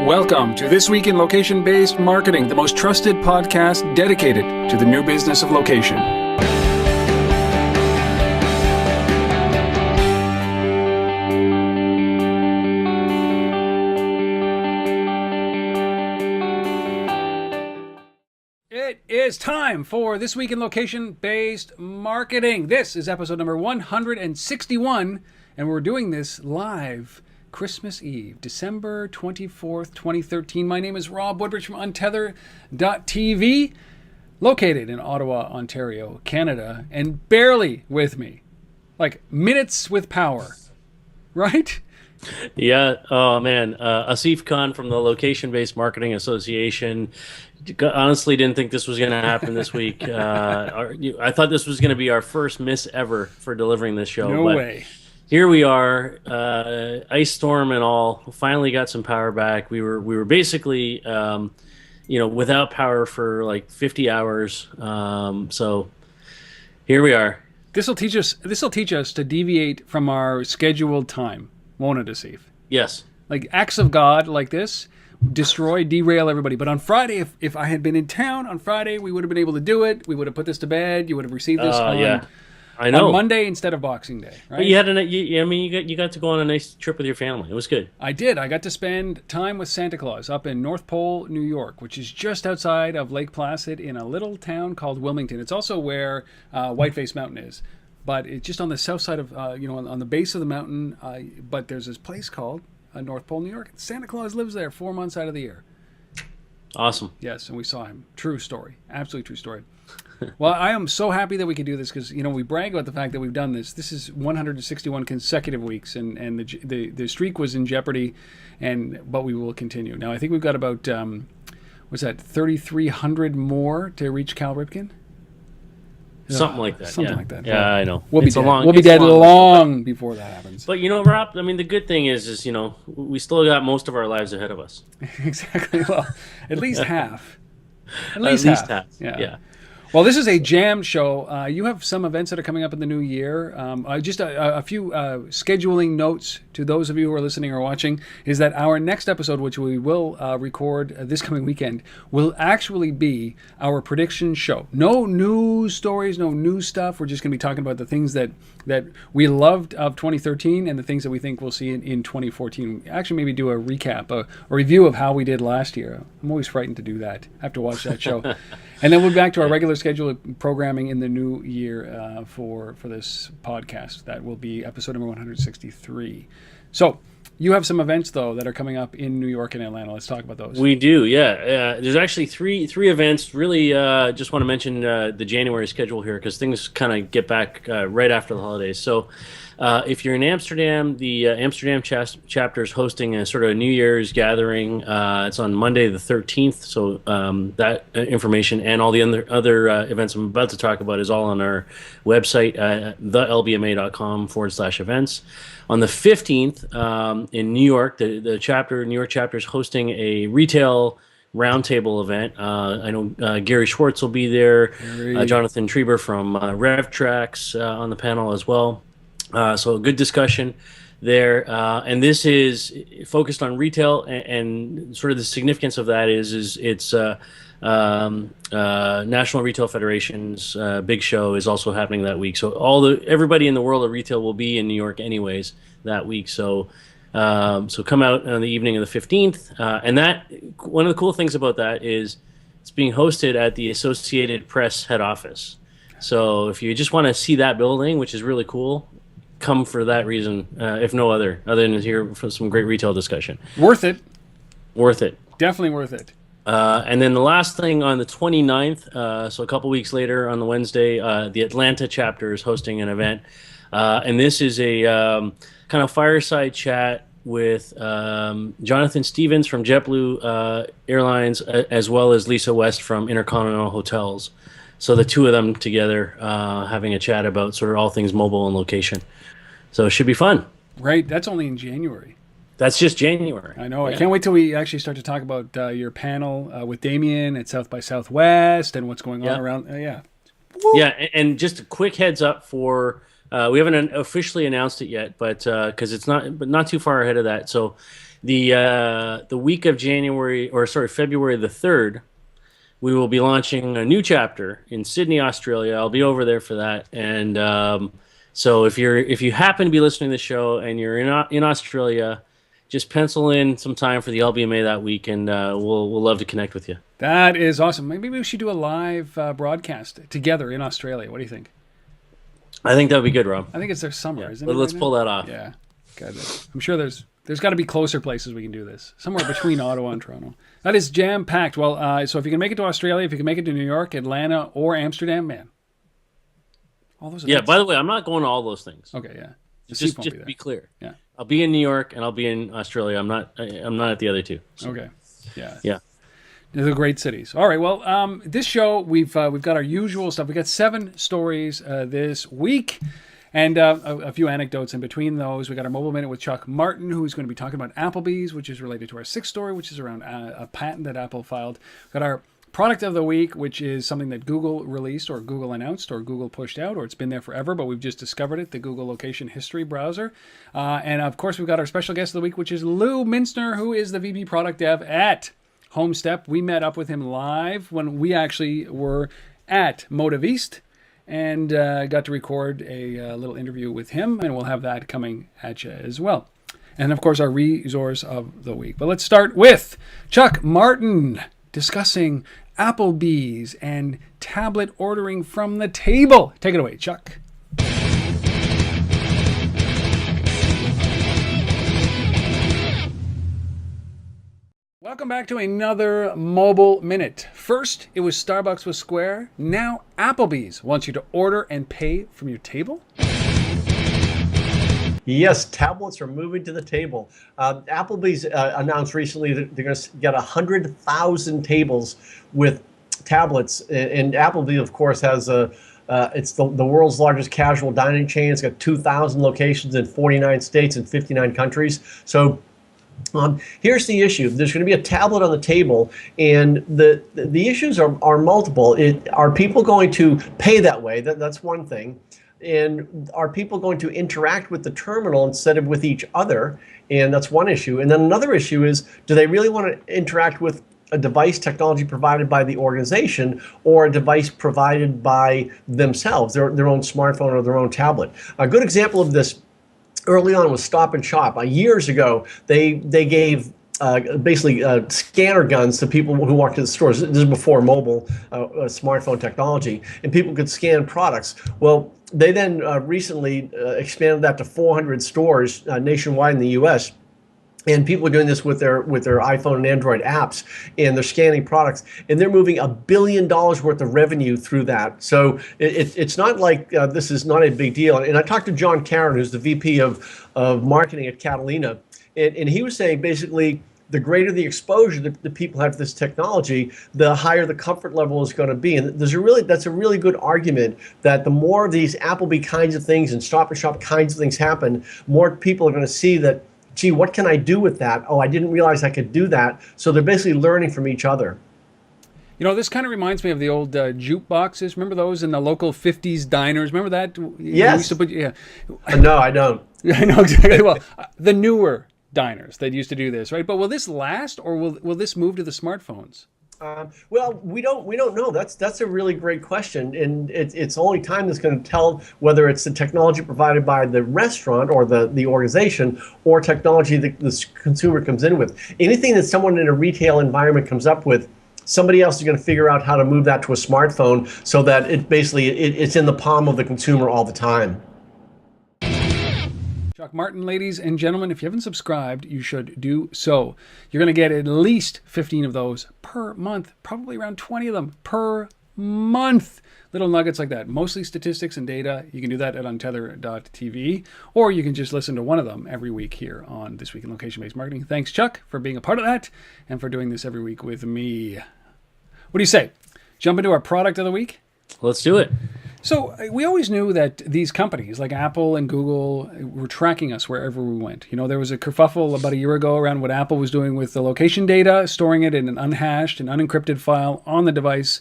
Welcome to This Week in Location-Based Marketing, the most trusted podcast dedicated to the new business of location. It is time for This Week in Location-Based Marketing. This is episode number 161, and we're doing this live Christmas Eve, December 24th, 2013. My name is Rob Woodbridge from Untether.tv, located in Ottawa, Ontario, Canada, and barely with me, like minutes with power, right? Yeah. Oh, man. Asif Khan from the Location-Based Marketing Association. Honestly, didn't think this was going to happen this week. I thought this was going to be our first miss ever for delivering this show. No way. Here we are, ice storm and all. Finally got some power back. We were basically, without power for like 50 hours. So here we are. This will teach us to deviate from our scheduled time, won't it, Asif? Yes. Like acts of God like this destroy, derail everybody. But on Friday, if I had been in town on Friday, we would have been able to do it. We would have put this to bed. You would have received this I know. on Monday instead of Boxing Day, right? But you got to go on a nice trip with your family. It was good. I did. I got to spend time with Santa Claus up in North Pole, New York, which is just outside of Lake Placid in a little town called Wilmington. It's also where Whiteface Mountain is, but it's just on the south side of, on the base of the mountain. But there's this place called North Pole, New York. Santa Claus lives there 4 months out of the year. Awesome. Yes, and we saw him. True story. Absolutely true story. Well, I am so happy that we could do this because, we brag about the fact that we've done this. This is 161 consecutive weeks, and the streak was in jeopardy, but we will continue. Now, I think we've got about, 3,300 more to reach Cal Ripken? Something like that. Something like that. Yeah, I know. We'll be dead long before that happens. But Rob, I mean, the good thing is we still got most of our lives ahead of us. Exactly. Well, at least half. At least half. Yeah. Well, this is a jammed show. You have some events that are coming up in the new year. Just a few scheduling notes to those of you who are listening or watching is that our next episode, which we will record this coming weekend, will actually be our prediction show. No news stories, no new stuff. We're just going to be talking about the things that we loved of 2013 and the things that we think we'll see in 2014. Actually, maybe do a recap, a review of how we did last year. I'm always frightened to do that. I have to watch that show. And then we'll be back to our regular scheduled programming in the new year for this podcast. That will be episode number 163. So you have some events, though, that are coming up in New York and Atlanta. Let's talk about those. We do, yeah. There's actually three events. Really just want to mention the January schedule here because things kind of get back right after the holidays. So if you're in Amsterdam, the Amsterdam chapter is hosting a sort of a New Year's gathering. It's on Monday the 13th. So that information and all the other events I'm about to talk about is all on our website, thelbma.com/events. On the 15th in New York, the New York chapter is hosting a retail roundtable event. I know Gary Schwartz will be there, Jonathan Treber from RevTrax on the panel as well. So a good discussion there. And this is focused on retail and sort of the significance of that is it's National Retail Federation's big show is also happening that week. So everybody in the world of retail will be in New York anyways that week. So come out on the evening of the 15th. And that one of the cool things about that is it's being hosted at the Associated Press head office. So if you just want to see that building, which is really cool, come for that reason, if no other than to hear for some great retail discussion. Worth it. Definitely worth it. And then the last thing on the 29th, so a couple weeks later on the Wednesday, the Atlanta chapter is hosting an event. And this is a kind of fireside chat with Jonathan Stevens from JetBlue Airlines, as well as Lisa West from Intercontinental Hotels. So the two of them together having a chat about sort of all things mobile and location. So it should be fun. Right. That's only in January. That's just January. I know. Yeah. I can't wait till we actually start to talk about your panel with Damien at South by Southwest and what's going on around. Yeah. Woo. Yeah. And just a quick heads up for We haven't officially announced it yet, but because it's not too far ahead of that. So the week of February the 3rd, we will be launching a new chapter in Sydney, Australia. I'll be over there for that, and so if you happen to be listening to the show and you're in Australia, just pencil in some time for the LBMA that week, and we'll love to connect with you. That is awesome. Maybe we should do a live broadcast together in Australia. What do you think? I think that would be good, Rob. I think it's their summer, isn't But it? let's right pull now? that off. Yeah, good. I'm sure there's got to be closer places we can do this. Somewhere between Ottawa and Toronto. That is jam packed. Well, so if you can make it to Australia, if you can make it to New York, Atlanta, or Amsterdam, man. All those. Yeah. By the way, I'm not going to all those things. Okay. Yeah. Just to be clear. Yeah. I'll be in New York and I'll be in Australia. I'm not at the other two. So. Okay. Yeah. Yeah. They're great cities. All right. Well, this show we've got our usual stuff. We got 7 stories this week, and a few anecdotes in between those. We got our mobile minute with Chuck Martin, who's going to be talking about Applebee's, which is related to our 6th story, which is around a patent that Apple filed. We got our product of the week, which is something that Google released or Google announced or Google pushed out, or it's been there forever, but we've just discovered it, the Google Location History Browser. And of course, we've got our special guest of the week, which is Lou Mintzer, who is the VP Product Dev at Homesnap. We met up with him live when we actually were at Motive East and got to record a little interview with him, and we'll have that coming at you as well. And of course, our resource of the week. But let's start with Chuck Martin discussing Applebee's and tablet ordering from the table. Take it away, Chuck. Welcome back to another Mobile Minute. First, it was Starbucks with Square. Now, Applebee's wants you to order and pay from your table. Yes, tablets are moving to the table. Applebee's announced recently that they're going to get 100,000 tables with tablets. And Applebee, of course, has it's the world's largest casual dining chain. It's got 2,000 locations in 49 states and 59 countries. So here's the issue. There's going to be a tablet on the table, and the issues are multiple. Are people going to pay that way? That's one thing. And are people going to interact with the terminal instead of with each other? And that's one issue. And then another issue is, do they really want to interact with a device technology provided by the organization or a device provided by themselves, their own smartphone or their own tablet? A good example of this early on was Stop and Shop. Years ago, they gave basically scanner guns to people who walked to the stores. This is before mobile smartphone technology, and people could scan products. Well, they then recently expanded that to 400 stores nationwide in the U.S. And people are doing this with their iPhone and Android apps, and they're scanning products, and they're moving $1 billion worth of revenue through that. So it's not like this is not a big deal. And I talked to John Caron, who's the VP of marketing at Catalina, and he was saying basically, the greater the exposure that people have to this technology, the higher the comfort level is going to be. And that's a really good argument that the more of these Applebee kinds of things and Stop and Shop kinds of things happen, more people are going to see that, gee, what can I do with that? Oh, I didn't realize I could do that. So they're basically learning from each other. You know, this kind of reminds me of the old jukeboxes. Remember those in the local 50s diners? Remember that? Yes. Used to put, yeah. No, I don't. I know exactly. Well, the newer diners that used to do this, right? But will this last, or will this move to the smartphones? Well, we don't know. That's a really great question, and it's only time that's going to tell whether it's the technology provided by the restaurant or the organization, or technology that the consumer comes in with. Anything that someone in a retail environment comes up with, somebody else is going to figure out how to move that to a smartphone so that it's in the palm of the consumer all the time. Chuck Martin, ladies and gentlemen, if you haven't subscribed, you should do so. You're going to get at least 15 of those per month, probably around 20 of them per month. Little nuggets like that, mostly statistics and data. You can do that at untether.tv, or you can just listen to one of them every week here on This Week in Location-Based Marketing. Thanks, Chuck, for being a part of that and for doing this every week with me. What do you say? Jump into our product of the week? Let's do it. So we always knew that these companies like Apple and Google were tracking us wherever we went. You know, there was a kerfuffle about a year ago around what Apple was doing with the location data, storing it in an unhashed and unencrypted file on the device.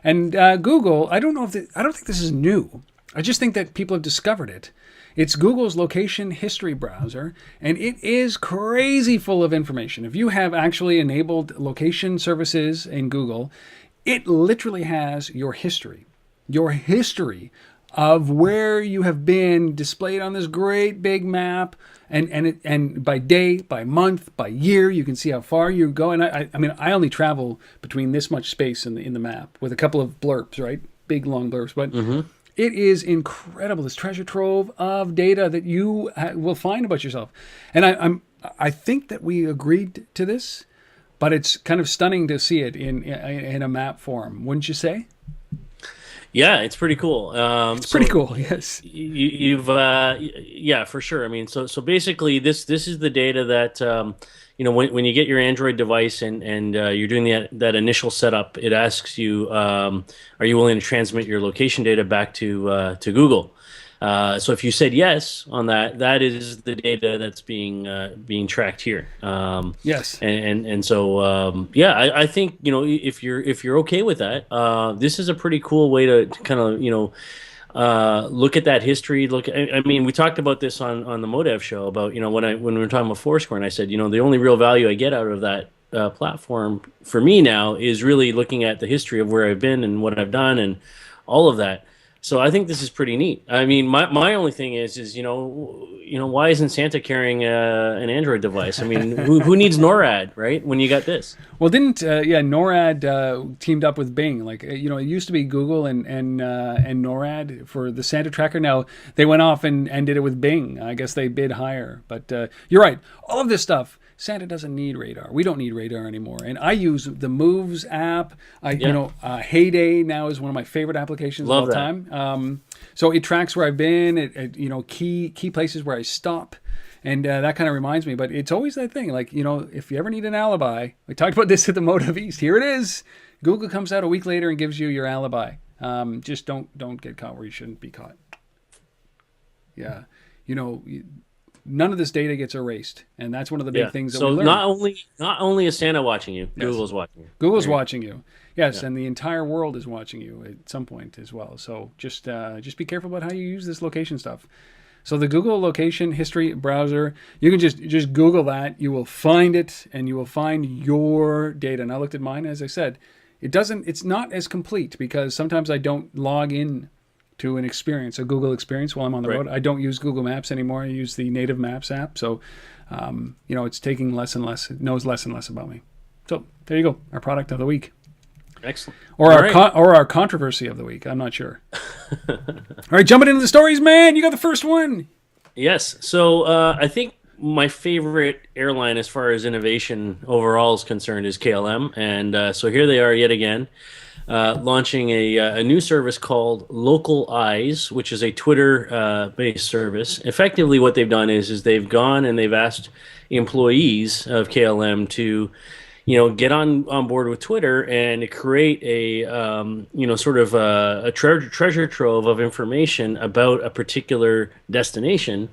And Google, I don't think this is new, I just think that people have discovered it. It's Google's location history browser, and it is crazy full of information. If you have actually enabled location services in Google, it literally has your history of where you have been displayed on this great big map, and by day, by month, by year, you can see how far you go. And I mean, I only travel between this much space in the map with a couple of blurbs, right? Big long blurbs, but. It is incredible, this treasure trove of data that you will find about yourself. And I think that we agreed to this, but it's kind of stunning to see it in a map form, wouldn't you say? Yeah, it's pretty cool. It's pretty cool, yes. Yeah, for sure. I mean, so basically, this is the data that when you get your Android device and you're doing that initial setup, it asks you, are you willing to transmit your location data back to Google? So if you said yes on that, that is the data that's being tracked here. Yes. And so I think if you're okay with that, this is a pretty cool way to kind of look at that history. I mean, we talked about this on the Modev show about when we were talking about Foursquare, and I said the only real value I get out of that platform for me now is really looking at the history of where I've been and what I've done and all of that. So I think this is pretty neat. I mean, my only thing is why isn't Santa carrying an Android device? I mean, who needs NORAD, right? When you got this. Well, didn't NORAD teamed up with Bing? Like it used to be Google and NORAD for the Santa tracker. Now they went off and did it with Bing. I guess they bid higher. But you're right. All of this stuff. Santa doesn't need radar. We don't need radar anymore. And I use the Moves app. Heyday now is one of my favorite applications of all time. So it tracks where I've been, key places where I stop. And that kind of reminds me. But it's always that thing. Like, if you ever need an alibi, we talked about this at the Modev East. Here it is. Google comes out a week later and gives you your alibi. Just don't get caught where you shouldn't be caught. Yeah. None of this data gets erased, and that's one of the big things that we learned. So not only is Santa watching you, yes. Google's watching you. Google's watching you, yes, and the entire world is watching you at some point as well. So just be careful about how you use this location stuff. So the Google Location History Browser, you can just Google that. You will find it, and you will find your data. And I looked at mine, as I said, it's not as complete because sometimes I don't log in to an experience, a Google experience while I'm on the road. I don't use Google Maps anymore. I use the native Maps app. So, it's taking less and less. It knows less and less about me. So there you go. Our product of the week. Excellent. Or our controversy of the week. I'm not sure. All right, jumping into the stories, man. You got the first one. Yes. So I think my favorite airline as far as innovation overall is concerned is KLM. And so here they are yet again. Launching a new service called Local Eyes, which is a Twitter-based service. Effectively, what they've done is they've gone and they've asked employees of KLM to, get on board with Twitter and create a, sort of a treasure trove of information about a particular destination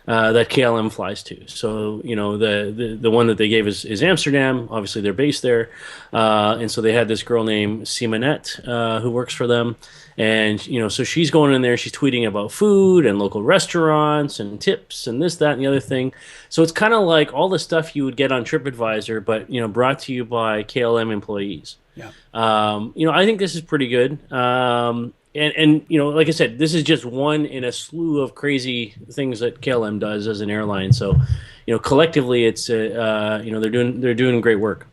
that KLM flies to. So, the one that they gave is Amsterdam. Obviously, they're based there. And so they had this girl named Simonette who works for them. And, so she's going in there, she's tweeting about food and local restaurants and tips and this, that, and the other thing. So it's kind of like all the stuff you would get on TripAdvisor, but, brought to you by KLM employees. Yeah. I think this is pretty good. And like I said, this is just one in a slew of crazy things that KLM does as an airline. So, collectively, it's they're doing great work.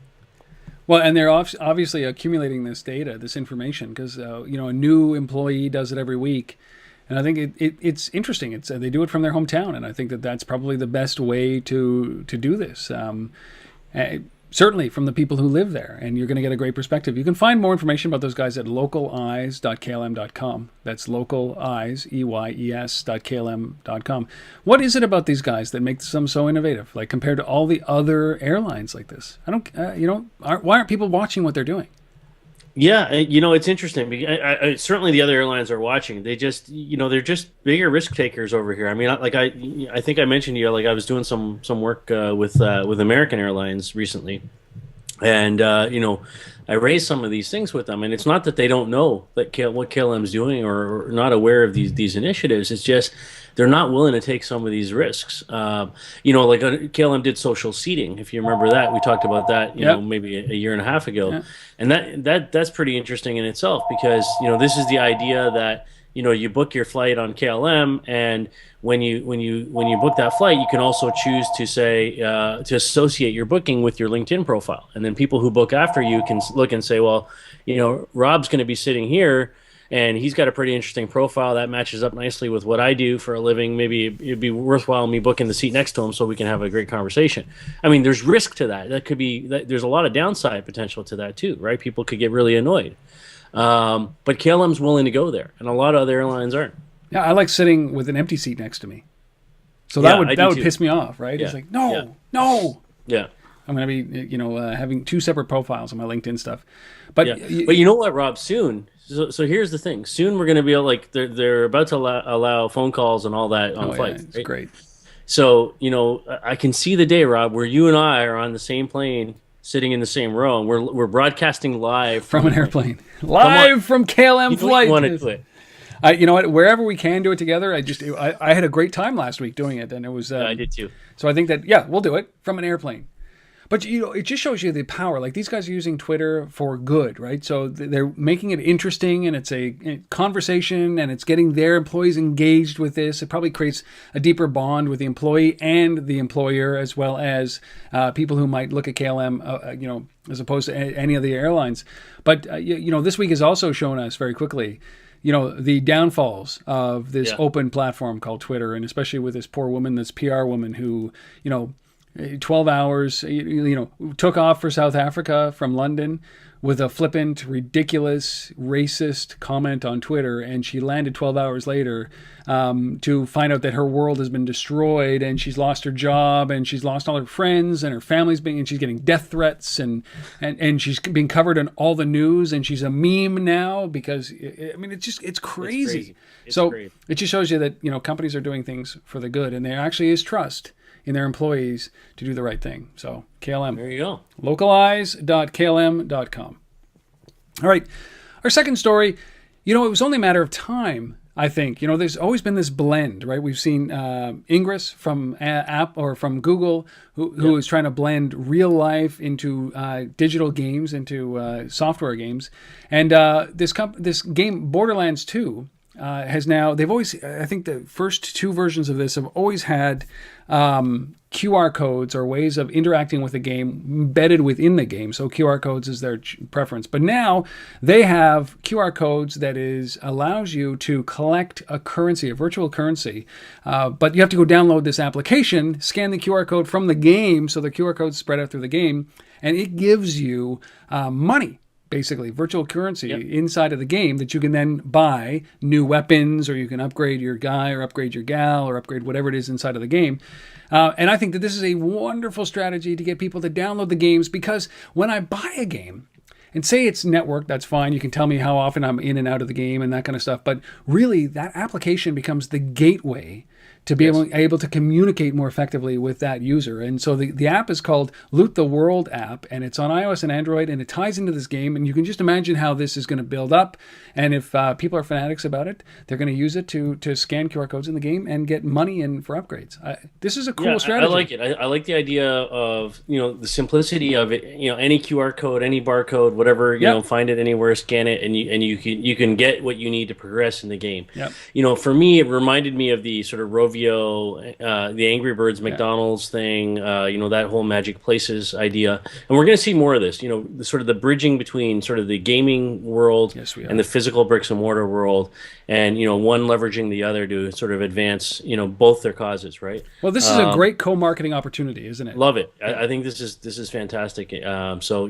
Well, and they're obviously accumulating this data, this information, because a new employee does it every week, and I think it's interesting. It's they do it from their hometown, and I think that's probably the best way to do this. Certainly from the people who live there, and you're going to get a great perspective. You can find more information about those guys at localeyes.klm.com. That's localeyes, EYES.klm.com. What is it about these guys that makes them so innovative, like compared to all the other airlines like this? I don't, why aren't people watching what they're doing? Yeah, it's interesting. Certainly the other airlines are watching. They just, they're just bigger risk takers over here. I mean, I think I mentioned to you, I was doing some work with American Airlines recently, and I raise some of these things with them, and it's not that they don't know what KLM's doing or not aware of these initiatives. It's just they're not willing to take some of these risks. Like KLM did social seating. If you remember that, we talked about that. Yep. Maybe a year and a half ago, Yeah. and that's pretty interesting in itself because this is the idea that you book your flight on KLM, and when you book that flight, you can also choose to say to associate your booking with your LinkedIn profile, and then people who book after you can look and say, well, Rob's going to be sitting here, and he's got a pretty interesting profile that matches up nicely with what I do for a living. Maybe it'd be worthwhile me booking the seat next to him so we can have a great conversation. I mean, there's risk to that. There's a lot of downside potential to that too, right? People could get really annoyed. But KLM's willing to go there, and a lot of other airlines aren't. Yeah, I like sitting with an empty seat next to me. So that would too. piss me off, right? Yeah. It's like, no. Yeah. I'm going to be, having two separate profiles on my LinkedIn stuff. But But you know what, Rob? Soon. So here's the thing. Soon we're going to be they're about to allow phone calls and all that on flights. Yeah, it's great. So I can see the day, Rob, where you and I are on the same plane, sitting in the same row, and we're broadcasting live from an airplane, live from KLM flight. You want to do it. You know what? Wherever we can do it together, I had a great time last week doing it, and it was. I did too. So I think that we'll do it from an airplane. But it just shows you the power. Like these guys are using Twitter for good, right? So they're making it interesting, and it's a conversation, and it's getting their employees engaged with this. It probably creates a deeper bond with the employee and the employer, as well as people who might look at KLM, as opposed to any of the airlines. But this week has also shown us very quickly, the downfalls of this open platform called Twitter, and especially with this poor woman, this PR woman who, 12 hours, took off for South Africa from London with a flippant, ridiculous, racist comment on Twitter, and she landed 12 hours later to find out that her world has been destroyed, and she's lost her job, and she's lost all her friends, and her family's and she's getting death threats, and she's being covered in all the news, and she's a meme now because it's crazy. It just shows you that companies are doing things for the good, and there actually is trust in their employees to do the right thing. So KLM. There you go. Localize.klm.com. All right. Our second story, it was only a matter of time, I think. There's always been this blend, right? We've seen Ingress from from Google, who is trying to blend real life into digital games, into software games. And this game, Borderlands 2, they've always, I think the first two versions of this have always had QR codes or ways of interacting with the game embedded within the game. So QR codes is their preference. But now they have QR codes that allows you to collect a currency, a virtual currency. But you have to go download this application, scan the QR code from the game. So the QR code's spread out through the game, and it gives you money. Basically, virtual currency inside of the game that you can then buy new weapons, or you can upgrade your guy or upgrade your gal or upgrade whatever it is inside of the game. And I think that this is a wonderful strategy to get people to download the games, because when I buy a game, and say it's networked, that's fine. You can tell me how often I'm in and out of the game and that kind of stuff. But really, that application becomes the gateway to be able to communicate more effectively with that user. And so the app is called Loot the World app, and it's on iOS and Android, and it ties into this game. And you can just imagine how this is going to build up. And if people are fanatics about it, they're going to use it to scan QR codes in the game and get money in for upgrades. This is a cool strategy. I like it. I like the idea of, the simplicity of it. Any QR code, any barcode, whatever, find it anywhere, scan it, and you can get what you need to progress in the game. Yep. For me, it reminded me of the sort of Rovio, the Angry Birds McDonald's thing, that whole Magic Places idea. And we're going to see more of this, the sort of the bridging between sort of the gaming world and the physical bricks and mortar world, and, one leveraging the other to sort of advance, both their causes, right? Well, this is a great co-marketing opportunity, isn't it? Love it. I think this is fantastic. So,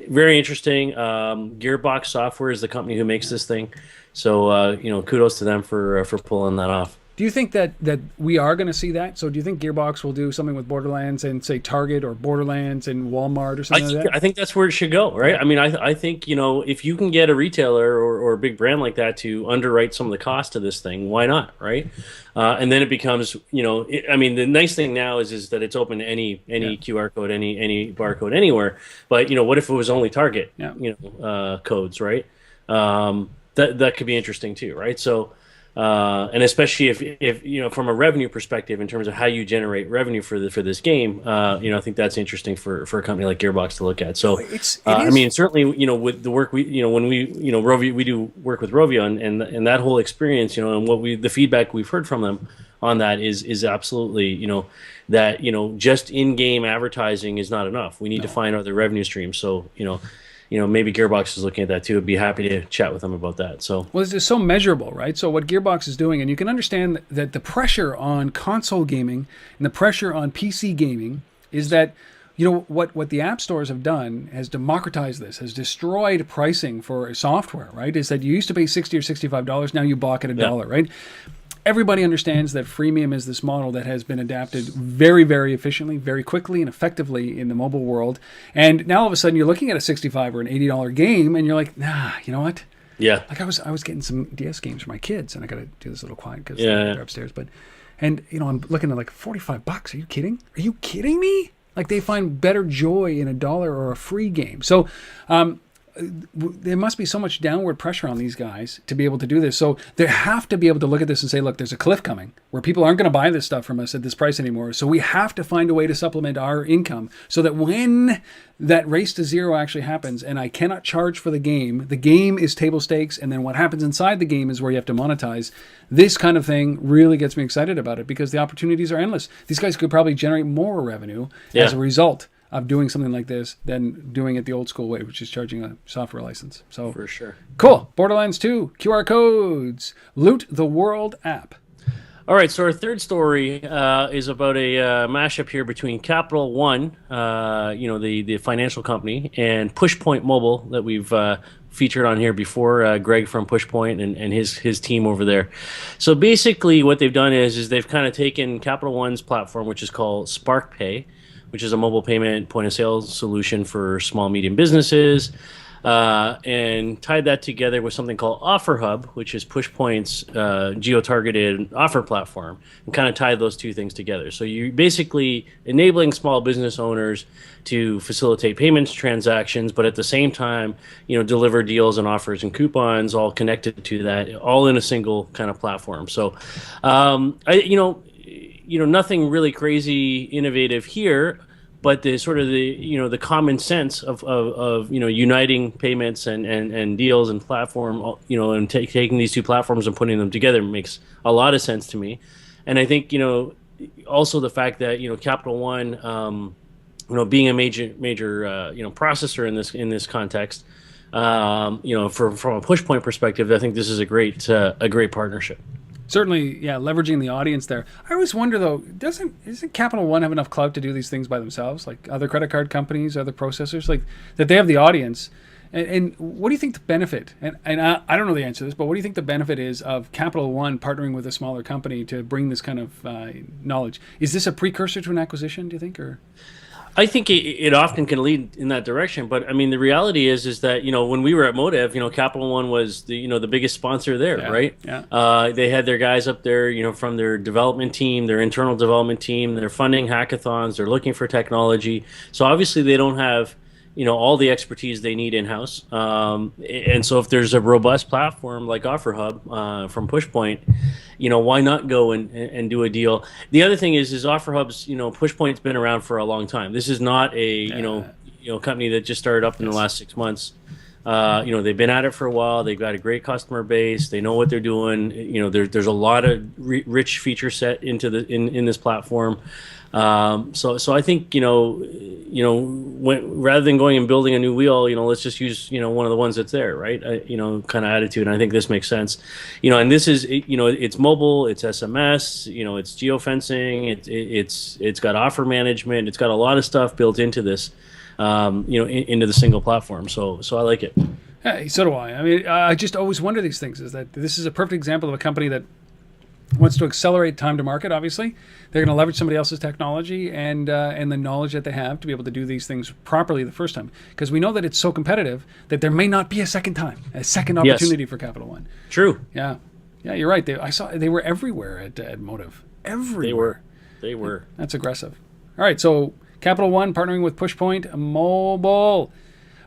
very interesting. Gearbox Software is the company who makes this thing. So, kudos to them for pulling that off. Do you think that we are going to see that? So do you think Gearbox will do something with Borderlands and say Target or Borderlands and Walmart or something like that? I think that's where it should go, right? I mean, I think, if you can get a retailer or a big brand like that to underwrite some of the cost of this thing, why not, right? And then it becomes, I mean, the nice thing now is that it's open to any QR code, any barcode anywhere. But, what if it was only Target, codes, right? That could be interesting too, right? So, and especially if from a revenue perspective, in terms of how you generate revenue for this game, I think that's interesting for a company like Gearbox to look at. So, I mean, certainly, with the work when we do work with Rovio and that whole experience, and the feedback we've heard from them on that is absolutely, that just in-game advertising is not enough. We need to find other revenue streams. So, maybe Gearbox is looking at that too. I'd be happy to chat with them about that. So, well, it's just so measurable, right? So what Gearbox is doing, and you can understand that the pressure on console gaming and the pressure on PC gaming is that, what the app stores have done has democratized this, has destroyed pricing for software, right? Is that you used to pay $60 or $65, now you balk at $1, right? Everybody understands that freemium is this model that has been adapted very, very efficiently, very quickly, and effectively in the mobile world. And now all of a sudden you're looking at a $65 or an $80 game, and you're like, nah, you know what? Yeah. Like I was getting some DS games for my kids, and I got to do this a little quiet because they're upstairs. And I'm looking at like $45. Are you kidding? Are you kidding me? Like they find better joy in $1 or a free game. So, there must be so much downward pressure on these guys to be able to do this. So they have to be able to look at this and say, look, there's a cliff coming where people aren't going to buy this stuff from us at this price anymore. So we have to find a way to supplement our income so that when that race to zero actually happens and I cannot charge for the game is table stakes. And then what happens inside the game is where you have to monetize. This kind of thing really gets me excited about it because the opportunities are endless. These guys could probably generate more revenue as a result of doing something like this than doing it the old school way, which is charging a software license. So for sure. Cool. Borderlands 2, QR codes, Loot the World app. All right, so our third story is about a mashup here between Capital One, the financial company, and Pushpoint Mobile that we've featured on here before, Greg from Pushpoint and his team over there. So basically what they've done is they've kind of taken Capital One's platform, which is called SparkPay, which is a mobile payment point-of-sale solution for small, medium businesses, and tied that together with something called OfferHub, which is Pushpoint's geo-targeted offer platform, and kind of tied those two things together. So you're basically enabling small business owners to facilitate payments transactions, but at the same time, deliver deals and offers and coupons all connected to that, all in a single kind of platform. So, nothing really crazy innovative here, but the sort of the common sense of uniting payments and deals and platform, and taking these two platforms and putting them together makes a lot of sense to me. And I think, also the fact that, Capital One, being a major processor in this context, from a Pushpoint perspective, I think this is a great partnership. Certainly, yeah, leveraging the audience there. I always wonder, though, isn't Capital One have enough clout to do these things by themselves? Like other credit card companies, other processors, like that they have the audience. And what do you think the benefit, and I don't know the answer to this, but what do you think the benefit is of Capital One partnering with a smaller company to bring this kind of knowledge? Is this a precursor to an acquisition, do you think, or...? I think it often can lead in that direction, but I mean the reality is that when we were at Modev, Capital One was the biggest sponsor there, right? Yeah. They had their guys up there, from their development team, their internal development team. They're funding hackathons. They're looking for technology. So obviously they don't have all the expertise they need in-house. And so if there's a robust platform like OfferHub from Pushpoint, why not go and do a deal? The other thing is OfferHub's, Pushpoint's been around for a long time. This is not a, company that just started up in the last 6 months. They've been at it for a while. They've got a great customer base. They know what they're doing. There's a lot of rich feature set into in this platform. So I think rather than going and building a new wheel, let's just use one of the ones that's there, right? Kind of attitude. And I think this makes sense. And this is it's mobile, it's SMS, it's geofencing, it's got offer management, it's got a lot of stuff built into this, into the single platform. So I like it. Hey, so do I. I mean, I just always wonder these things. Is that this is a perfect example of a company that wants to accelerate time to market. Obviously, they're going to leverage somebody else's technology and the knowledge that they have to be able to do these things properly the first time. Because we know that it's so competitive that there may not be a second opportunity for Capital One. True. Yeah, you're right. I saw they were everywhere at Motive. Everywhere. They were. That's aggressive. All right, so Capital One partnering with Pushpoint Mobile.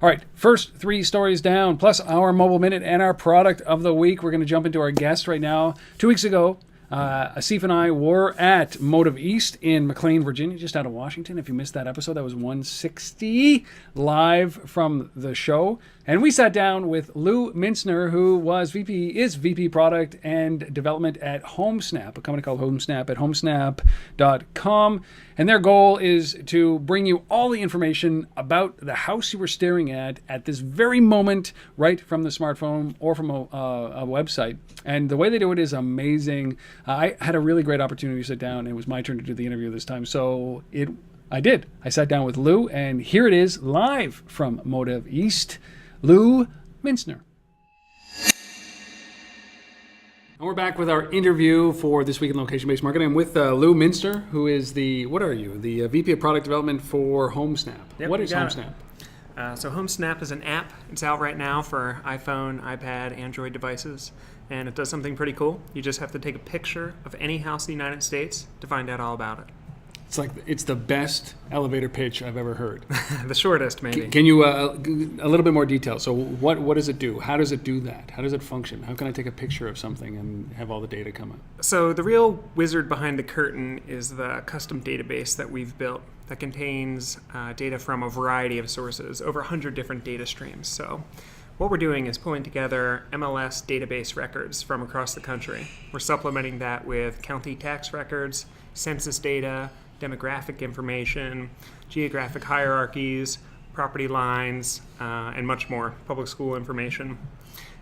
All right, first 3 stories down, plus our mobile minute and our product of the week. We're going to jump into our guest right now. 2 weeks ago, Asif and I were at Motive East in McLean, Virginia, just out of Washington. If you missed that episode, that was 160 live from the show. And we sat down with Lou Mintzer, who is VP Product and Development at Homesnap, a company called Homesnap at homesnap.com. And their goal is to bring you all the information about the house you were staring at this very moment, right from the smartphone or from a website. And the way they do it is amazing. I had a really great opportunity to sit down, and it was my turn to do the interview this time. So I did. I sat down with Lou, and here it is live from Motive East. Lou Mintzer. And we're back with our interview for This Week in Location-Based Marketing. I'm with Lou Mintzer, who is the VP of Product Development for Homesnap. Yep, What is Homesnap? So Homesnap is an app. It's out right now for iPhone, iPad, Android devices, and it does something pretty cool. You just have to take a picture of any house in the United States to find out all about it. It's the best elevator pitch I've ever heard. The shortest, maybe. Can you a little bit more detail? So what does it do? How does it do that? How does it function? How can I take a picture of something and have all the data come up? So the real wizard behind the curtain is the custom database that we've built that contains data from a variety of sources, over 100 different data streams. So what we're doing is pulling together MLS database records from across the country. We're supplementing that with county tax records, census data, demographic information, geographic hierarchies, property lines, and much more, public school information.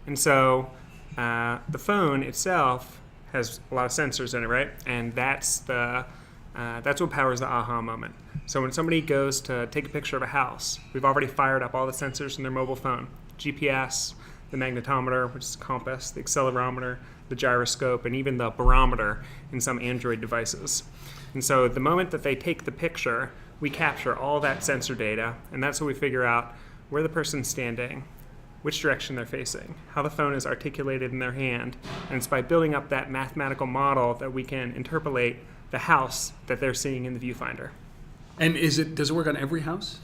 And so the phone itself has a lot of sensors in it, right? And that's what powers the aha moment. So when somebody goes to take a picture of a house, we've already fired up all the sensors in their mobile phone. GPS, the magnetometer, which is the compass, the accelerometer, the gyroscope, and even the barometer in some Android devices. And so the moment that they take the picture, we capture all that sensor data, and that's how we figure out where the person's standing, which direction they're facing, how the phone is articulated in their hand, and it's by building up that mathematical model that we can interpolate the house that they're seeing in the viewfinder. And does it work on every house?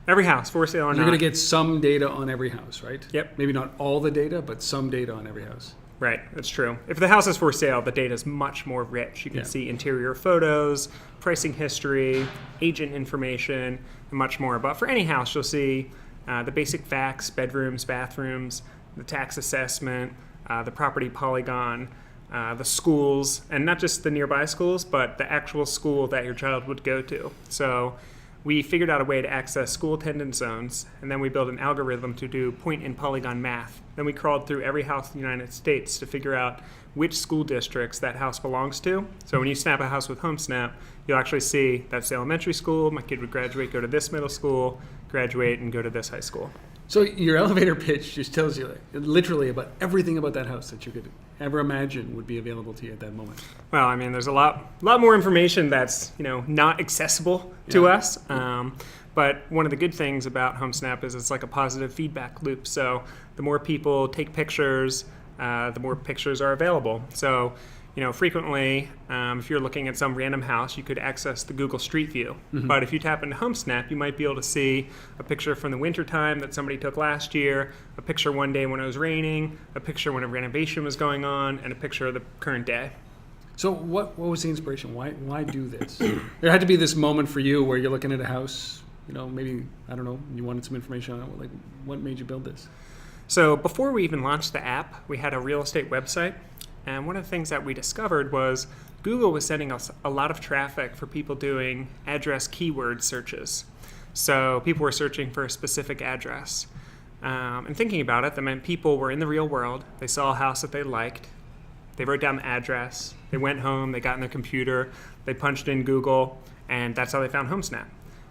Every house, for sale or not. You're going to get some data on every house, right? Yep. Maybe not all the data, but some data on every house. Right, that's true. If the house is for sale, the data is much more rich. You can see interior photos, pricing history, agent information, and much more. But for any house, you'll see the basic facts, bedrooms, bathrooms, the tax assessment, the property polygon, the schools, and not just the nearby schools, but the actual school that your child would go to. So we figured out a way to access school attendance zones, and then we built an algorithm to do point and polygon math. Then we crawled through every house in the United States to figure out which school districts that house belongs to. So when you snap a house with Homesnap, you'll actually see that's the elementary school, my kid would graduate, go to this middle school, graduate, and go to this high school. So your elevator pitch just tells you literally about everything about that house that you could ever imagine would be available to you at that moment. Well, I mean, there's a lot more information that's not accessible to us. But one of the good things about Homesnap is it's like a positive feedback loop. So the more people take pictures, the more pictures are available. So frequently, if you're looking at some random house, you could access the Google Street View. Mm-hmm. But if you tap into Homesnap, you might be able to see a picture from the winter time that somebody took last year, a picture one day when it was raining, a picture when a renovation was going on, and a picture of the current day. So what was the inspiration? Why do this? There had to be this moment for you where you're looking at a house, maybe, I don't know, you wanted some information on it. Like, what made you build this? So before we even launched the app, we had a real estate website. And one of the things that we discovered was Google was sending us a lot of traffic for people doing address keyword searches. So people were searching for a specific address. And thinking about it, that meant people were in the real world. They saw a house that they liked. They wrote down the address. They went home. They got in their computer. They punched in Google. And that's how they found Homesnap.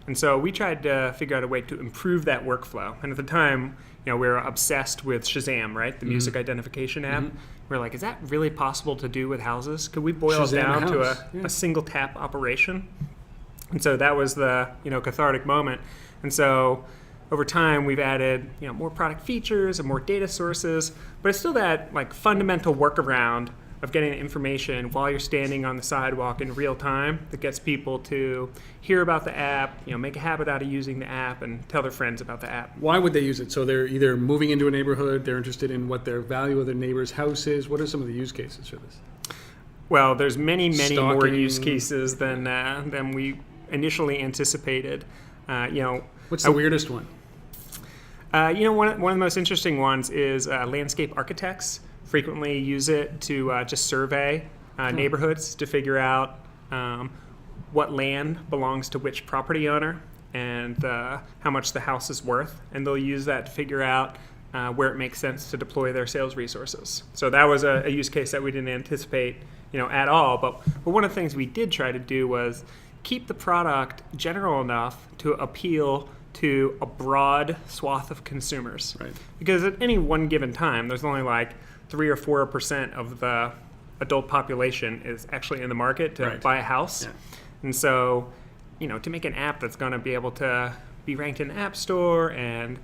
And so we tried to figure out a way to improve that workflow. And at the time, we were obsessed with Shazam, right? The music identification app. We're like, is that really possible to do with houses? Could we boil it down to a single tap operation? And so that was the cathartic moment. And so over time, we've added more product features and more data sources, but it's still that like fundamental workaround of getting the information while you're standing on the sidewalk in real time that gets people to hear about the app, make a habit out of using the app, and tell their friends about the app. Why would they use it? So they're either moving into a neighborhood, they're interested in what their value of their neighbor's house is. What are some of the use cases for this? Well, there's many more Stalking. use cases than we initially anticipated. What's the weirdest one? One of the most interesting ones is landscape architects frequently use it to just survey neighborhoods to figure out what land belongs to which property owner and how much the house is worth. And they'll use that to figure out where it makes sense to deploy their sales resources. So that was a use case that we didn't anticipate at all. But one of the things we did try to do was keep the product general enough to appeal to a broad swath of consumers. Right. Because at any one given time, there's only like 3 or 4% of the adult population is actually in the market to buy a house. Yeah. And so, to make an app that's going to be able to be ranked in the App Store and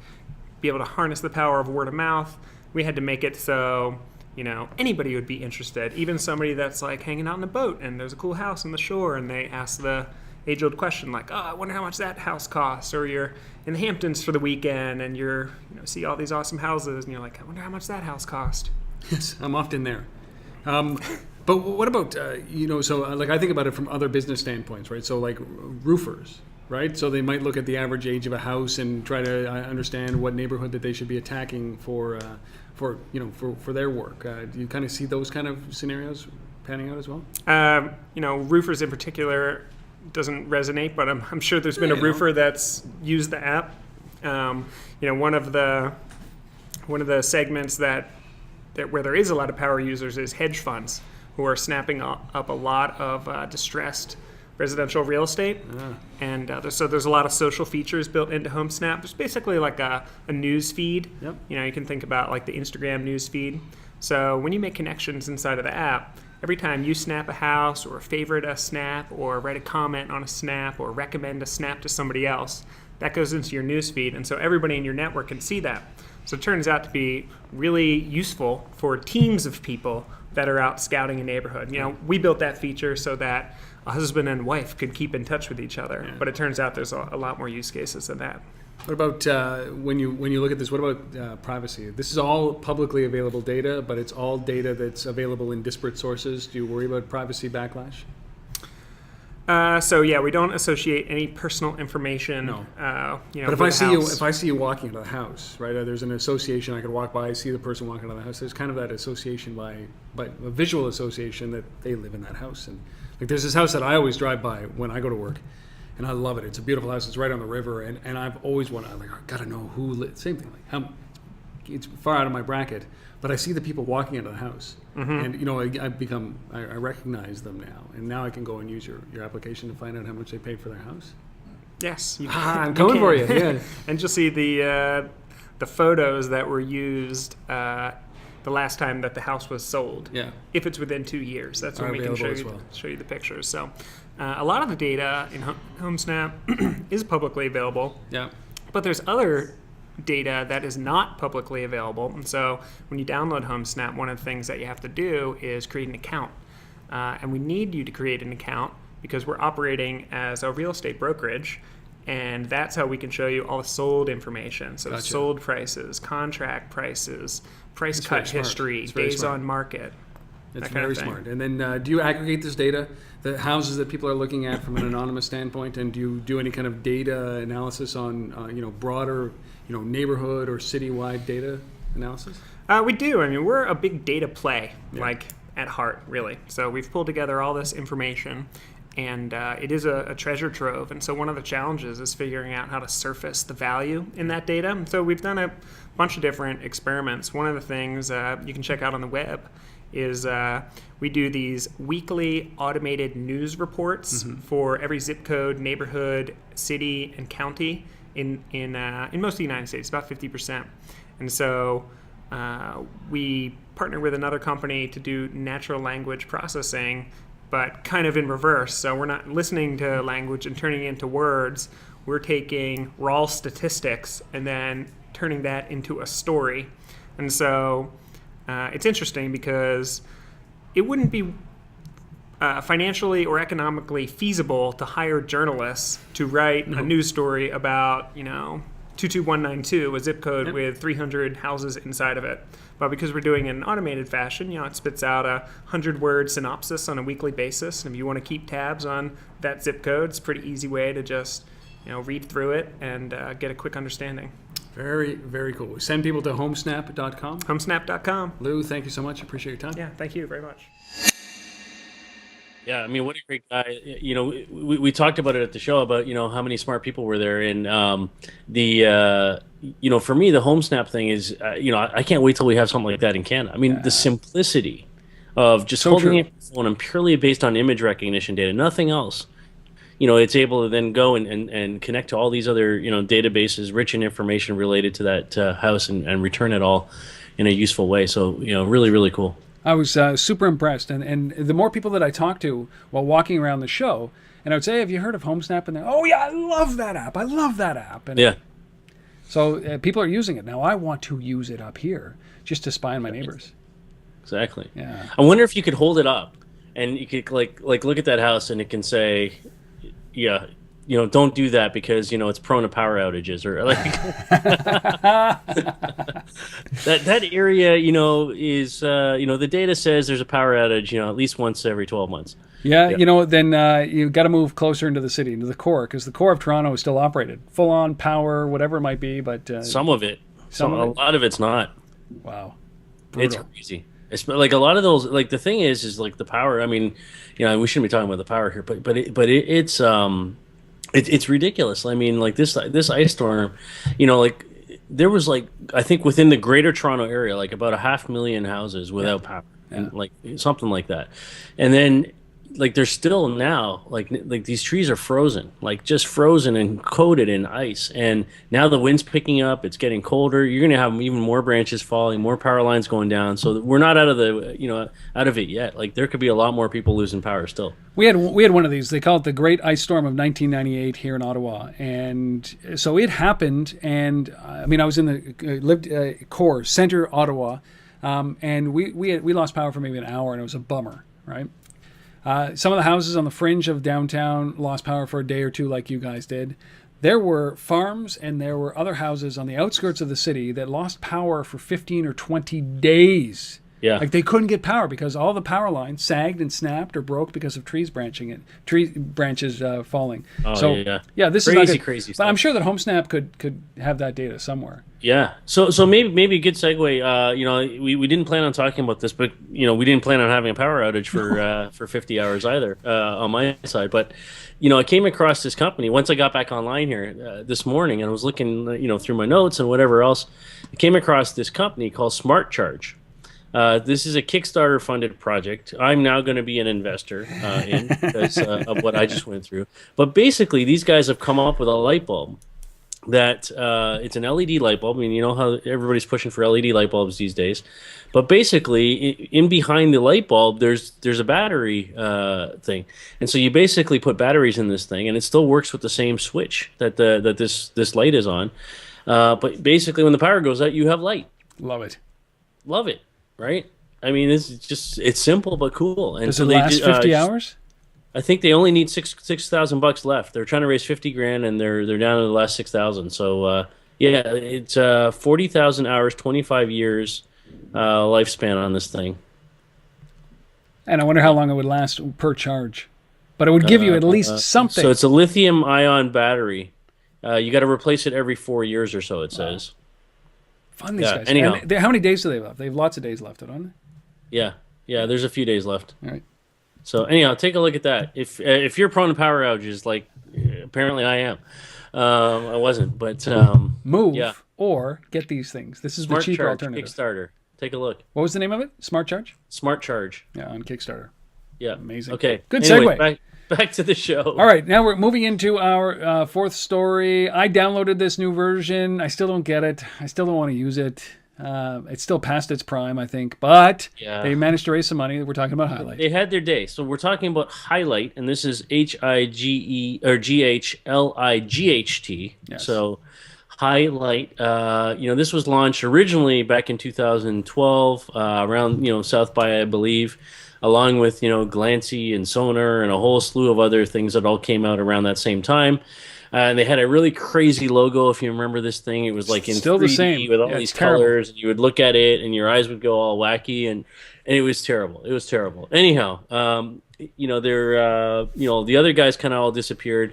be able to harness the power of word of mouth, we had to make it so, anybody would be interested. Even somebody that's like hanging out in a boat and there's a cool house on the shore and they ask the age-old question like, oh, I wonder how much that house costs. Or you're in the Hamptons for the weekend and you're, see all these awesome houses and you're like, I wonder how much that house cost. Yes, I'm often there. But what about, like I think about it from other business standpoints, right? So like roofers, right? So they might look at the average age of a house and try to understand what neighborhood that they should be attacking for their work. Do you kind of see those kind of scenarios panning out as well? Roofers in particular doesn't resonate, but I'm sure there's been a roofer that's used the app. One of the segments that where there is a lot of power users is hedge funds who are snapping up a lot of distressed residential real estate. And so there's a lot of social features built into Homesnap. There's basically like a news feed. Yep. You can think about like the Instagram news feed. So when you make connections inside of the app, every time you snap a house or favorite a snap or write a comment on a snap or recommend a snap to somebody else, that goes into your news feed. And so everybody in your network can see that. So it turns out to be really useful for teams of people that are out scouting a neighborhood. We built that feature so that a husband and wife could keep in touch with each other. Yeah. But it turns out there's a lot more use cases than that. What about when you look at this? What about privacy? This is all publicly available data, but it's all data that's available in disparate sources. Do you worry about privacy backlash? We don't associate any personal information. No. But if I see you walking into the house, right? There's an association. I could walk by, see the person walking into the house. There's kind of that association but a visual association that they live in that house. And like there's this house that I always drive by when I go to work, and I love it. It's a beautiful house. It's right on the river, and I've always wanted. I'm like, I gotta know who lives. Same thing. Like it's far out of my bracket, but I see the people walking into the house. Mm-hmm. And I recognize them now, and now I can go and use your application to find out how much they paid for their house. Yes, I'm coming for you. Yeah, and you'll see the photos that were used the last time that the house was sold. Yeah, if it's within 2 years, that's when we can show you the pictures. So a lot of the data in Homesnap is publicly available. Yeah, but there's other data that is not publicly available. And so when you download Homesnap, one of the things that you have to do is create an account. And we need you to create an account because we're operating as a real estate brokerage. And that's how we can show you all the sold information. So Gotcha. Sold prices, contract prices, price cut history, days on market. It's very smart. And then do you aggregate this data, the houses that people are looking at from an anonymous standpoint, and do you do any kind of data analysis on broader neighborhood or citywide data analysis? We do. I mean, we're a big data play, at heart, really. So we've pulled together all this information, and it is a treasure trove. And so one of the challenges is figuring out how to surface the value in that data. And so we've done a bunch of different experiments. One of the things you can check out on the web is we do these weekly automated news reports for every zip code, neighborhood, city, and county in most of the United States, about 50%. And so we partner with another company to do natural language processing, but kind of in reverse. So we're not listening to language and turning it into words. We're taking raw statistics and then turning that into a story. And so it's interesting because it wouldn't be financially or economically feasible to hire journalists to write a news story about, 22192, a zip code with 300 houses inside of it. But because we're doing it in an automated fashion, it spits out a 100-word synopsis on a weekly basis. And if you want to keep tabs on that zip code, it's a pretty easy way to just, read through it and get a quick understanding. Very, very cool. Send people to homesnap.com. Homesnap.com. Lou, thank you so much. Appreciate your time. Yeah, thank you very much. Yeah, I mean, what a great guy. We talked about it at the show about, how many smart people were there. And for me, the Homesnap thing is, I can't wait till we have something like that in Canada. I mean, the simplicity of just holding a phone and purely based on image recognition data, nothing else. It's able to then go and connect to all these other, databases rich in information related to that house and return it all in a useful way. So, really, really cool. I was super impressed. And the more people that I talked to while walking around the show, and I would say, have you heard of Homesnap? And they're, oh, yeah, I love that app. I love that app. And yeah. So people are using it. Now, I want to use it up here just to spy on my neighbors. Exactly. Yeah. I wonder if you could hold it up and you could like look at that house and it can say, yeah, don't do that because it's prone to power outages, or like that area, is the data says there's a power outage, at least once every 12 months. Yeah, then you got to move closer into the city, into the core, because the core of Toronto is still operated, full on power, whatever it might be, but some of it, a lot of it's not. Wow, brutal. It's crazy. It's like a lot of those. Like the thing is like the power. I mean, we shouldn't be talking about the power here, it's ridiculous. I mean, like this ice storm, there was I think within the greater Toronto area, like about 500,000 houses without power, and like something like that. And then there's still now like these trees are frozen, just frozen and coated in ice. And now the wind's picking up. It's getting colder. You're going to have even more branches falling, more power lines going down. So we're not out of it yet. There could be a lot more people losing power still. We had one of these. They call it the Great Ice Storm of 1998 here in Ottawa, and so it happened. And I was in the core center Ottawa, and we lost power for maybe an hour, and it was a bummer, right? Some of the houses on the fringe of downtown lost power for a day or two, like you guys did. There were farms and there were other houses on the outskirts of the city that lost power for 15 or 20 days. Yeah. They couldn't get power because all the power lines sagged and snapped or broke because of tree branches falling. Oh, so, yeah. This crazy, is not crazy But stuff. I'm sure that Homesnap could have that data somewhere. Yeah. So maybe a good segue. We didn't plan on talking about this, but we didn't plan on having a power outage for 50 hours either on my side. But I came across this company once I got back online here this morning, and I was looking through my notes and whatever else. I came across this company called Smart Charge. This is a Kickstarter funded project. I'm now going to be an investor in because of what I just went through. But basically, these guys have come up with a light bulb that it's an LED light bulb. I mean, you know how everybody's pushing for LED light bulbs these days. But basically, in behind the light bulb, there's a battery thing, and so you basically put batteries in this thing, and it still works with the same switch that this light is on. But basically, when the power goes out, you have light. Love it. Love it. Right? I mean, it's simple but cool. And does it last 50 hours? I think they only need $6,000 left. They're trying to raise 50 grand, and they're down to the last 6,000. So it's 40,000 hours, 25 years lifespan on this thing. And I wonder how long it would last per charge. But it would give you at least something. So it's a lithium-ion battery. You got to replace it every 4 years or so. It says. Fun, these guys. Anyhow. And how many days do they have left? They have lots of days left, don't they? Yeah. There's a few days left. All right. So anyhow, take a look at that. If you're prone to power outages, like apparently I am, I wasn't, but move or get these things. This is Smart the cheaper Charge, alternative. Kickstarter. Take a look. What was the name of it? Smart Charge? Smart Charge. Yeah, on Kickstarter. Yeah. Amazing. Okay. Good Anyway, segue. Back to the show. All right, now we're moving into our fourth story. I downloaded this new version. I still don't get it. I still don't want to use it. It's still past its prime, I think. But they managed to raise some money. We're talking about Highlight. They had their day. So we're talking about Highlight, and this is Hige or GHLIGHT. Yes. So Highlight, this was launched originally back in 2012, around South by, I believe, along with Glancy and Sonar and a whole slew of other things that all came out around that same time. And they had a really crazy logo. If you remember this thing, it was like in Still 3D the same. with all these colors, and you would look at it, and your eyes would go all wacky, and it was terrible. It was terrible. Anyhow, the other guys kind of all disappeared,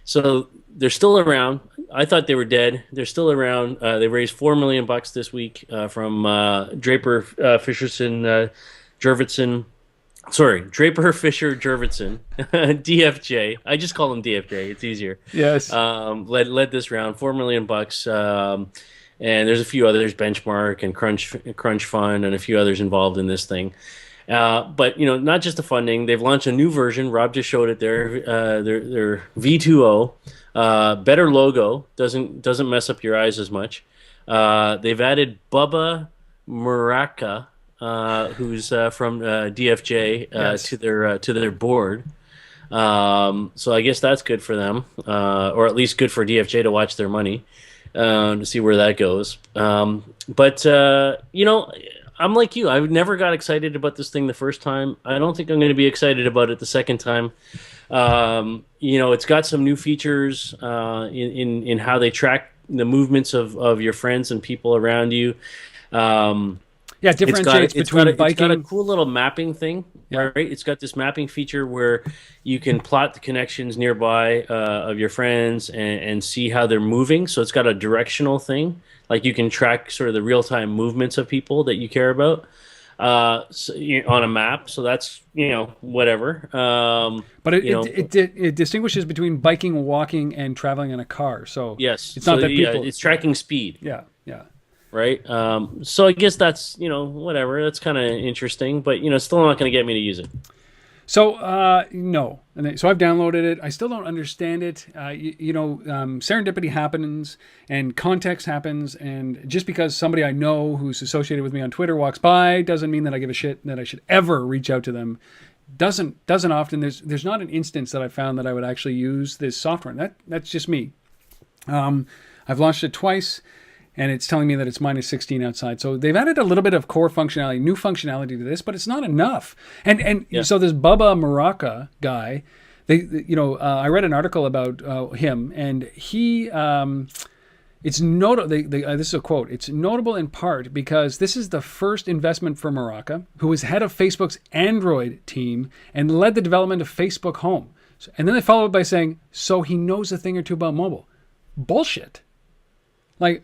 so they're still around. I thought they were dead. They're still around. They raised $4 million this week from Draper Fisher Jurvetson, DFJ. I just call him DFJ. It's easier. Yes. Led this round, $4 million. And there's a few others, Benchmark and Crunch Fund, and a few others involved in this thing. But not just the funding. They've launched a new version. Rob just showed it there. Their V2O, better logo. Doesn't mess up your eyes as much. They've added Bubba Maraca, who's from DFJ, Yes. to their board. So I guess that's good for them, or at least good for DFJ to watch their money, to see where that goes. But I'm like you. I never got excited about this thing the first time. I don't think I'm going to be excited about it the second time. It's got some new features in how they track the movements of your friends and people around you. Yeah, differentiates between biking. It's got a cool little mapping thing, Yeah. right? It's got this mapping feature where you can plot the connections nearby of your friends and see how they're moving. So it's got a directional thing. Like you can track sort of the real-time movements of people that you care about on a map. So that's, whatever. But it distinguishes between biking, walking, and traveling in a car. So yes. it's not that people... it's tracking speed. Yeah. Right. So I guess that's, whatever. That's kind of interesting, but, still not going to get me to use it. So, no. So I've downloaded it. I still don't understand it. Serendipity happens and context happens. And just because somebody I know who's associated with me on Twitter walks by doesn't mean that I give a shit that I should ever reach out to them. Doesn't often. There's not an instance that I found that I would actually use this software. And that's just me. I've launched it twice. And it's telling me that it's minus 16 outside. So they've added a little bit of core functionality, new functionality to this, but it's not enough. And so this Bubba Maraca guy, I read an article about him, and he, it's notable. This is a quote. It's notable in part because this is the first investment for Maraca, who was head of Facebook's Android team and led the development of Facebook Home. And then they followed by saying, so he knows a thing or two about mobile. Bullshit. Like,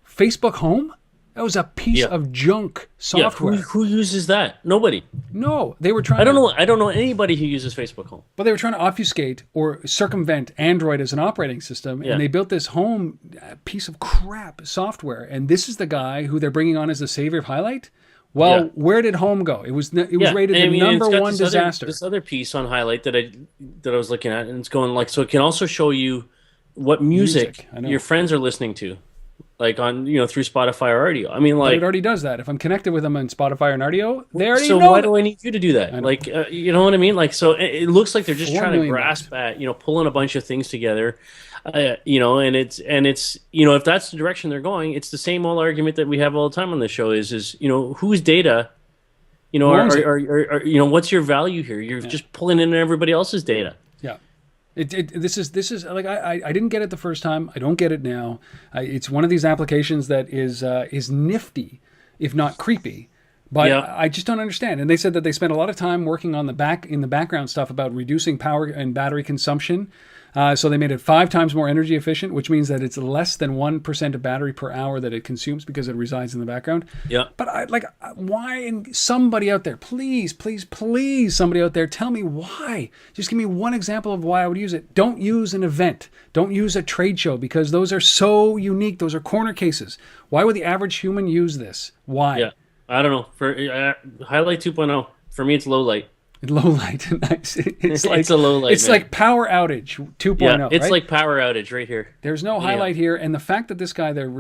Facebook Home? That was a piece of junk software. Yeah, who uses that? Nobody. No, they were trying. I don't know anybody who uses Facebook Home. But they were trying to obfuscate or circumvent Android as an operating system, and they built this home piece of crap software. And this is the guy who they're bringing on as the savior of Highlight. Well, where did Home go? It was rated the number one disaster. This other piece on Highlight that I was looking at, and it's going so it can also show you what music your friends are listening to. Like on, through Spotify or Rdio. I mean, like... But it already does that. If I'm connected with them on Spotify or Rdio, they already know. So why do I need you to do that? Like, you know what I mean? Like, so it looks like they're just trying to grasp at, pulling a bunch of things together. And it's if that's the direction they're going, it's the same old argument that we have all the time on the show is whose data, what's your value here? You're just pulling in everybody else's data. Yeah. This is like I didn't get it the first time. I don't get it now. It's one of these applications that is nifty, if not creepy. But I just don't understand. And they said that they spent a lot of time working on in the background stuff about reducing power and battery consumption. So they made it 5 times more energy efficient, which means that it's less than 1% of battery per hour that it consumes because it resides in the background. Yeah. But why? And somebody out there, please, somebody out there, tell me why. Just give me one example of why I would use it. Don't use an event. Don't use a trade show because those are so unique. Those are corner cases. Why would the average human use this? Why? Yeah. I don't know. For Highlight 2.0, for me, it's low light. Low light. Nice. It's like It's a low light, It's man. like power outage 2.0. Yeah, it's right? like power outage right here. There's no highlight here, and the fact that this guy, they're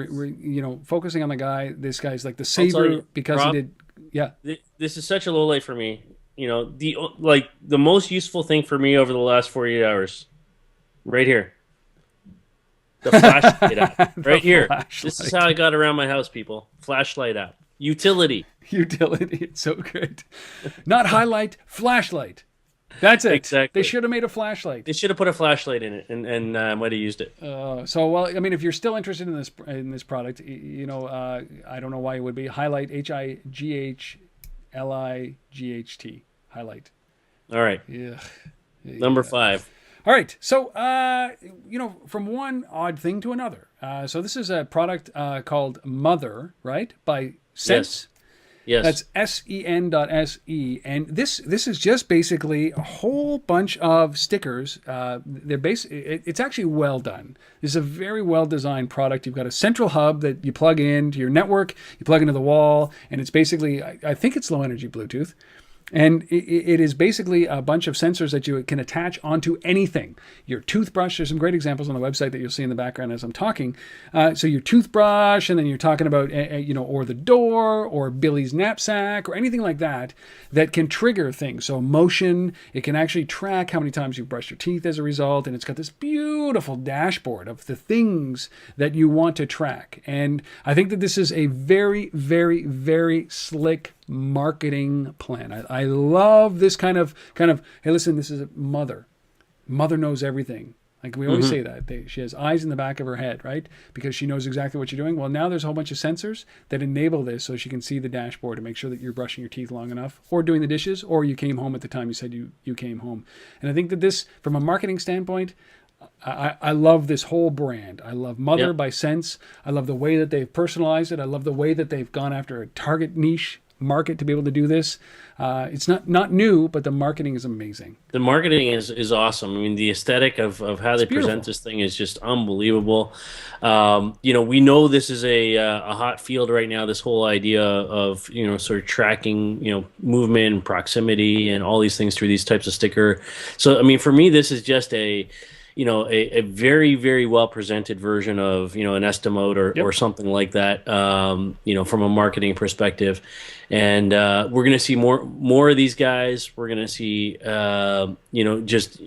focusing on the guy. This guy's like the I'll tell savior you, because Rob, he did. Yeah. This is such a low light for me. The most useful thing for me over the last 48 hours, right here, the flashlight app, right here. This is how I got around my house, people. Flashlight app, utility. Utility. It's so good. Not highlight, flashlight. That's it. Exactly. They should have made a flashlight. They should have put a flashlight in it, and might have used it. Well, I mean, if you're still interested in this product, I don't know why it would be highlight. HIGHLIGHT. Highlight. All right. Yeah. Number 5. All right. So, from one odd thing to another. So this is a product called Mother, right? By Sense. Yes. That's sen.se, and this is just basically a whole bunch of stickers. It's actually well done. This is a very well designed product. You've got a central hub that you plug into your network, you plug into the wall, and it's basically, I think it's low energy Bluetooth. And it is basically a bunch of sensors that you can attach onto anything. Your toothbrush, there's some great examples on the website that you'll see in the background as I'm talking. So your toothbrush, and then you're talking about, or the door, or Billy's knapsack, or anything like that can trigger things. So motion, it can actually track how many times you brush your teeth as a result. And it's got this beautiful dashboard of the things that you want to track. And I think that this is a very, very, very slick marketing plan. I love this kind of, hey, listen, this is a mother. Mother knows everything. Like we always say that. She has eyes in the back of her head, right? Because she knows exactly what you're doing. Well, now there's a whole bunch of sensors that enable this so she can see the dashboard to make sure that you're brushing your teeth long enough, or doing the dishes, or you came home at the time you said you came home. And I think that this, from a marketing standpoint, I love this whole brand. I love Mother by Sense. I love the way that they've personalized it. I love the way that they've gone after a target niche market to be able to do this. It's not new, but the marketing is amazing. The marketing is awesome. I mean, the aesthetic of how they present this thing is just unbelievable. We know this is a hot field right now, this whole idea of, sort of tracking, movement and proximity and all these things through these types of sticker. So, I mean, for me, this is just a very, very well presented version of, an Estimote or something like that, from a marketing perspective. And we're going to see more of these guys. We're going to see, just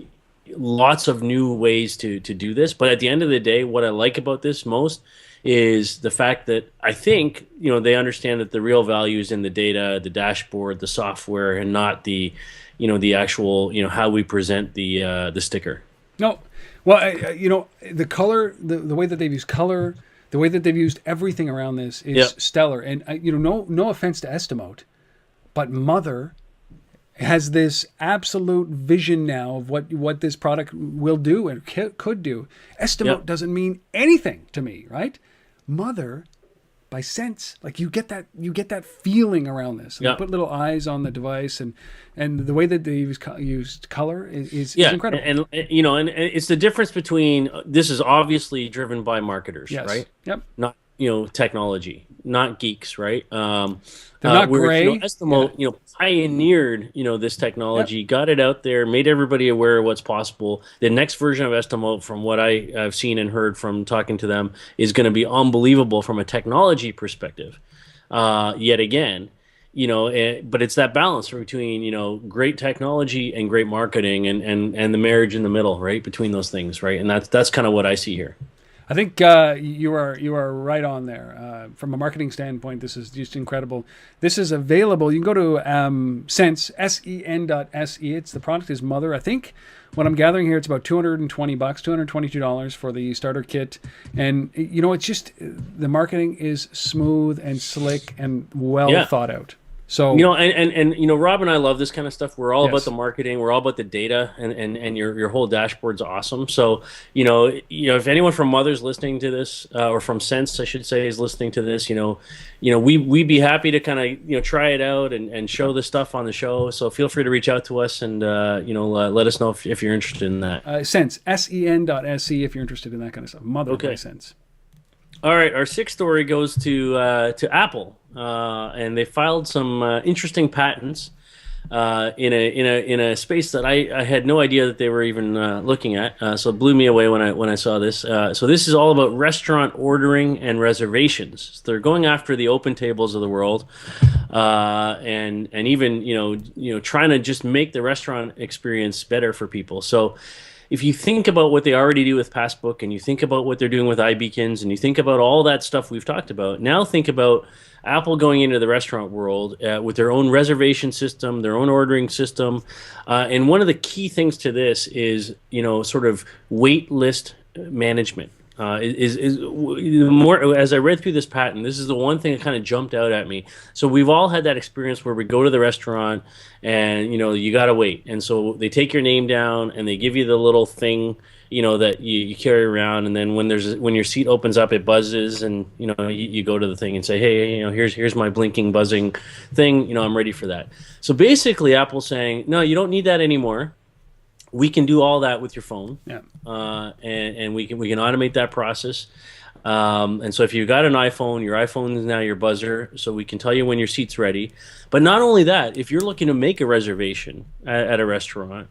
lots of new ways to do this. But at the end of the day, what I like about this most is the fact that I think, they understand that the real value is in the data, the dashboard, the software, and not the actual, how we present the sticker. No. Well, the color, the way that they've used color, the way that they've used everything around this is stellar. And, no offense to Estimote, but Mother has this absolute vision now of what this product will do and could do. Estimote doesn't mean anything to me, right? Mother, by Sense, like you get that feeling around this. And they put little eyes on the device, and the way that they used color is incredible. And it's the difference between this is obviously driven by marketers, right? Yep. Not technology, not geeks, right? They're not gray. Estimote, pioneered this technology, got it out there, made everybody aware of what's possible. The next version of Estimote, from what I've seen and heard from talking to them, is going to be unbelievable from a technology perspective. Yet again, but it's that balance between great technology and great marketing, and the marriage in the middle, right, between those things, right? And that's kind of what I see here. I think you are right on there. From a marketing standpoint, this is just incredible. This is available. You can go to Sense, sen.se. The product is Mother. I think what I'm gathering here, it's about $220, $222 for the starter kit. And, it's just, the marketing is smooth and slick and well thought out. So Rob and I love this kind of stuff. We're all about the marketing. We're all about the data, and your whole dashboard's awesome. So if anyone from Mother's listening to this, or from Sense, I should say, is listening to this, we'd be happy to kind of try it out and show this stuff on the show. So feel free to reach out to us and let us know if you're interested in that. Sense, sen.se, if you're interested in that kind of stuff. Mother by Sense. All right, our sixth story goes to Apple. and they filed some interesting patents in a space that I had no idea that they were even looking at. So it blew me away when I saw this. So this is all about restaurant ordering and reservations. So they're going after the open tables of the world, and even trying to just make the restaurant experience better for people. So if you think about what they already do with Passbook, and you think about what they're doing with iBeacons, and you think about all that stuff we've talked about, now think about Apple going into the restaurant world with their own reservation system, their own ordering system. And one of the key things to this is, sort of wait list management. Is more, as I read through this patent, this is the one thing that kind of jumped out at me. So we've all had that experience where we go to the restaurant and you got to wait, and so they take your name down and they give you the little thing that you carry around, and then when your seat opens up, it buzzes, and you go to the thing and say, hey, here's my blinking buzzing thing, I'm ready for that. So basically Apple's saying, no, you don't need that anymore. We can do all that with your phone. Yeah. And we can automate that process. And so if you've got an iPhone, your iPhone is now your buzzer, so we can tell you when your seat's ready. But not only that, if you're looking to make a reservation at a restaurant,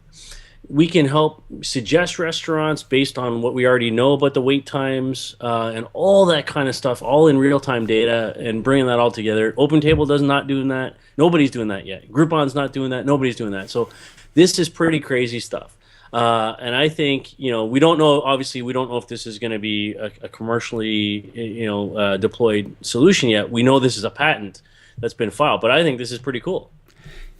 we can help suggest restaurants based on what we already know about the wait times and all that kind of stuff, all in real-time data, and bringing that all together. OpenTable does not doing that. Nobody's doing that yet. Groupon's not doing that. Nobody's doing that. So this is pretty crazy stuff. And I think, we don't know, obviously, we don't know if this is going to be a commercially, deployed solution yet. We know this is a patent that's been filed, but I think this is pretty cool.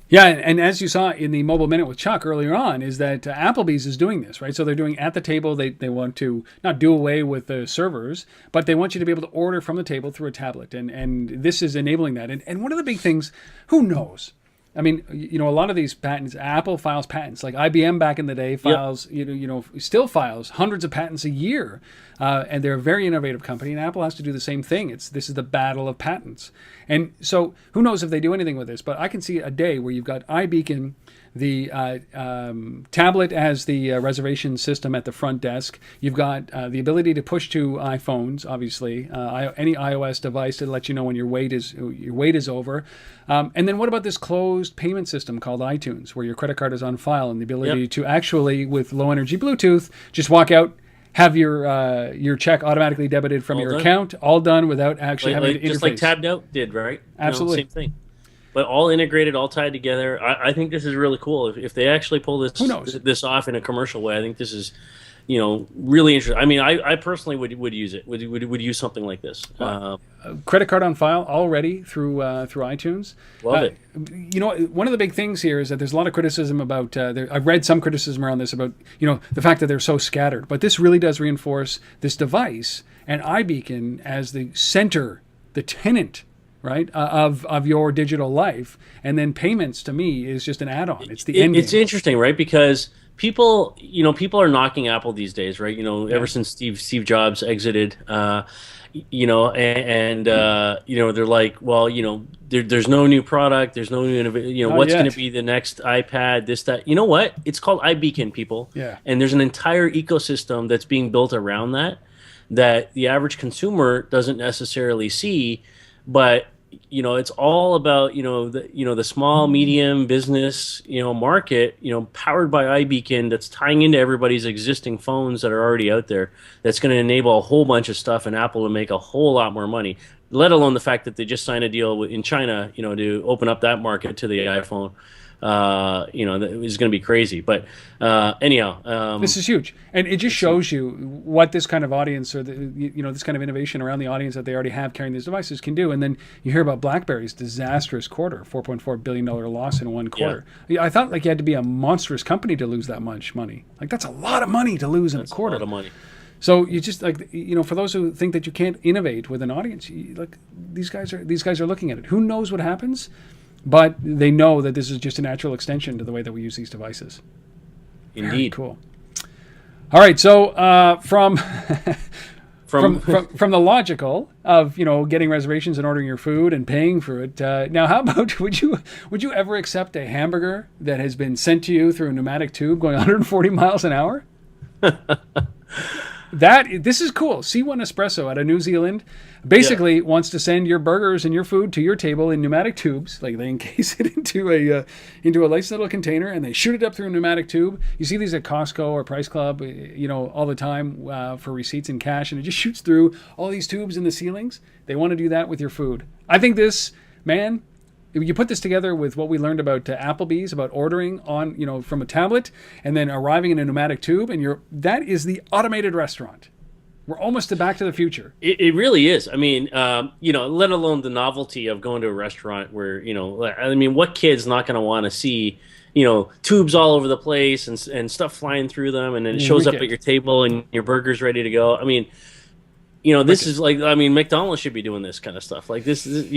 Yeah, and as you saw in the Mobile Minute with Chuck earlier on, is that Applebee's is doing this, right? So they're doing at the table, they want to not do away with the servers, but they want you to be able to order from the table through a tablet. And this is enabling that. And one of the big things, who knows? I mean, a lot of these patents, Apple files patents. Like IBM back in the day files, still files hundreds of patents a year, and they're a very innovative company. And Apple has to do the same thing. This is the battle of patents. And so, who knows if they do anything with this? But I can see a day where you've got iBeacon, the tablet as the reservation system at the front desk. You've got the ability to push to iPhones, obviously, any iOS device to let you know when your wait is over. And then what about this closed payment system called iTunes, where your credit card is on file, and the ability to actually, with low energy Bluetooth, just walk out, have your check automatically debited from your account, all done without actually having to interface. Just like Tabbed Out did, right? Absolutely. Same thing. But all integrated, all tied together. I think this is really cool. If they actually pull this off in a commercial way, I think this is, really interesting. I mean, I personally would use it. Would use something like this. Credit card on file already through iTunes. Love it. One of the big things here is that there's a lot of criticism about. I've read some criticism around this about the fact that they're so scattered. But this really does reinforce this device and iBeacon as the center, the tenant, right, of your digital life, and then payments to me is just an add-on. It's the end game. It's interesting, right? Because people are knocking Apple these days, right? Ever since Steve Jobs exited, and they're like, well, there's no new product, there's no new innovation. What's going to be the next iPad? This, that. You know what? It's called iBeacon, people. Yeah. And there's an entire ecosystem that's being built around that the average consumer doesn't necessarily see, but it's all about the small medium business market powered by iBeacon, that's tying into everybody's existing phones that are already out there. That's going to enable a whole bunch of stuff, and Apple to make a whole lot more money. Let alone the fact that they just signed a deal in China, to open up that market to the iPhone. That is going to be crazy. But anyhow, this is huge, and it just shows you what this kind of audience, or this kind of innovation around the audience that they already have carrying these devices can do. And then you hear about BlackBerry's disastrous quarter, $4.4 billion loss in one quarter. Yeah. I thought you had to be a monstrous company to lose that much money. That's a lot of money to lose in a quarter. That's a lot of money. So you just for those who think that you can't innovate with an audience, these guys are looking at it. Who knows what happens? But they know that this is just a natural extension to the way that we use these devices. Indeed. Very cool. All right, so from the logical of getting reservations and ordering your food and paying for it. Now, how about would you ever accept a hamburger that has been sent to you through a pneumatic tube going 140 miles an hour? This is cool. C1 Espresso out of New Zealand basically wants to send your burgers and your food to your table in pneumatic tubes. Like they encase it into a nice little container and they shoot it up through a pneumatic tube. You see these at Costco or Price Club, all the time for receipts and cash, and it just shoots through all these tubes in the ceilings. They want to do that with your food. I think this, man. If you put this together with what we learned about Applebee's, about ordering on, from a tablet and then arriving in a pneumatic tube, and that is the automated restaurant. We're almost to Back to the Future. It really is. I mean, let alone the novelty of going to a restaurant where, what kid's not going to want to see, tubes all over the place and stuff flying through them, and then it shows up at your table and your burger's ready to go. I mean, this is McDonald's should be doing this kind of stuff. Like this is,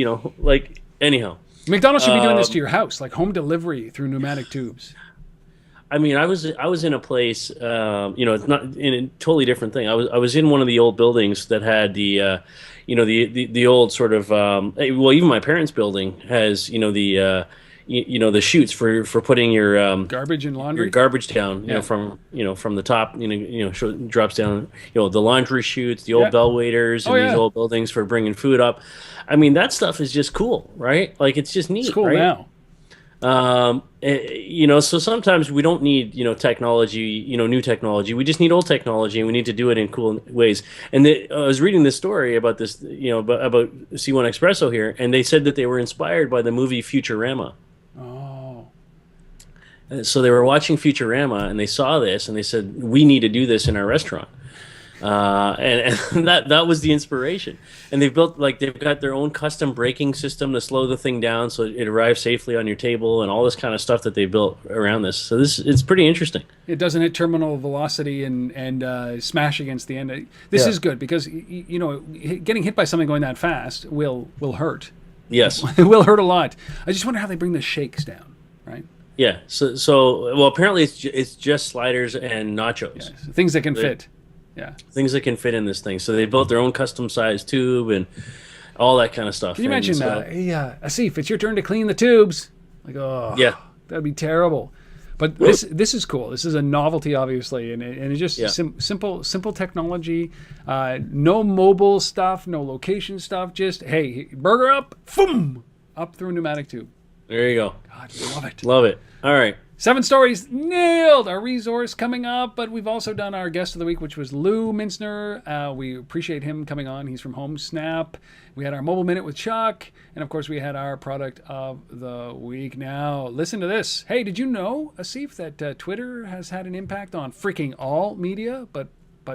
anyhow. McDonald's should be doing this to your house, like home delivery through pneumatic tubes. I mean, I was in a place, it's not in a totally different thing. I was in one of the old buildings that had the old sort of, even my parents' building has, the chutes for putting your garbage and laundry, your garbage down, from the top, drops down, the laundry chutes, the old bellwaiters, and these old buildings for bringing food up. I mean, that stuff is just cool, right? Like it's just neat. It's cool right? now. So sometimes we don't need, technology, new technology. We just need old technology, and we need to do it in cool ways. And I was reading this story about this, about C1 Espresso here, and they said that they were inspired by the movie Futurama. Oh. So they were watching Futurama, and they saw this, and they said, we need to do this in our restaurant. And that was the inspiration. And they've got their own custom braking system to slow the thing down so it arrives safely on your table, and all this kind of stuff that they built around this. So it's pretty interesting. It doesn't hit terminal velocity and smash against the end. This is good because getting hit by something going that fast will hurt. Yes, it will hurt a lot. I just wonder how they bring the shakes down, right? Yeah. So apparently it's just sliders and nachos. Yes. Things that can fit. Yeah, things that can fit in this thing. So they built their own custom-sized tube and all that kind of stuff. Can you imagine, Asif, it's your turn to clean the tubes. Like, yeah, that'd be terrible. But this is cool. This is a novelty, obviously, and it's just simple technology. No mobile stuff, no location stuff. Just hey, burger up, boom, up through a pneumatic tube. There you go. God, love it. Love it. All right. 7 stories nailed. Our resource coming up, but we've also done our guest of the week, which was Lou Mintzer. We appreciate him coming on. He's from Homesnap. We had our mobile minute with Chuck, and of course we had our product of the week. Now listen to this. Hey, did you know, Asif, that Twitter has had an impact on freaking all media, but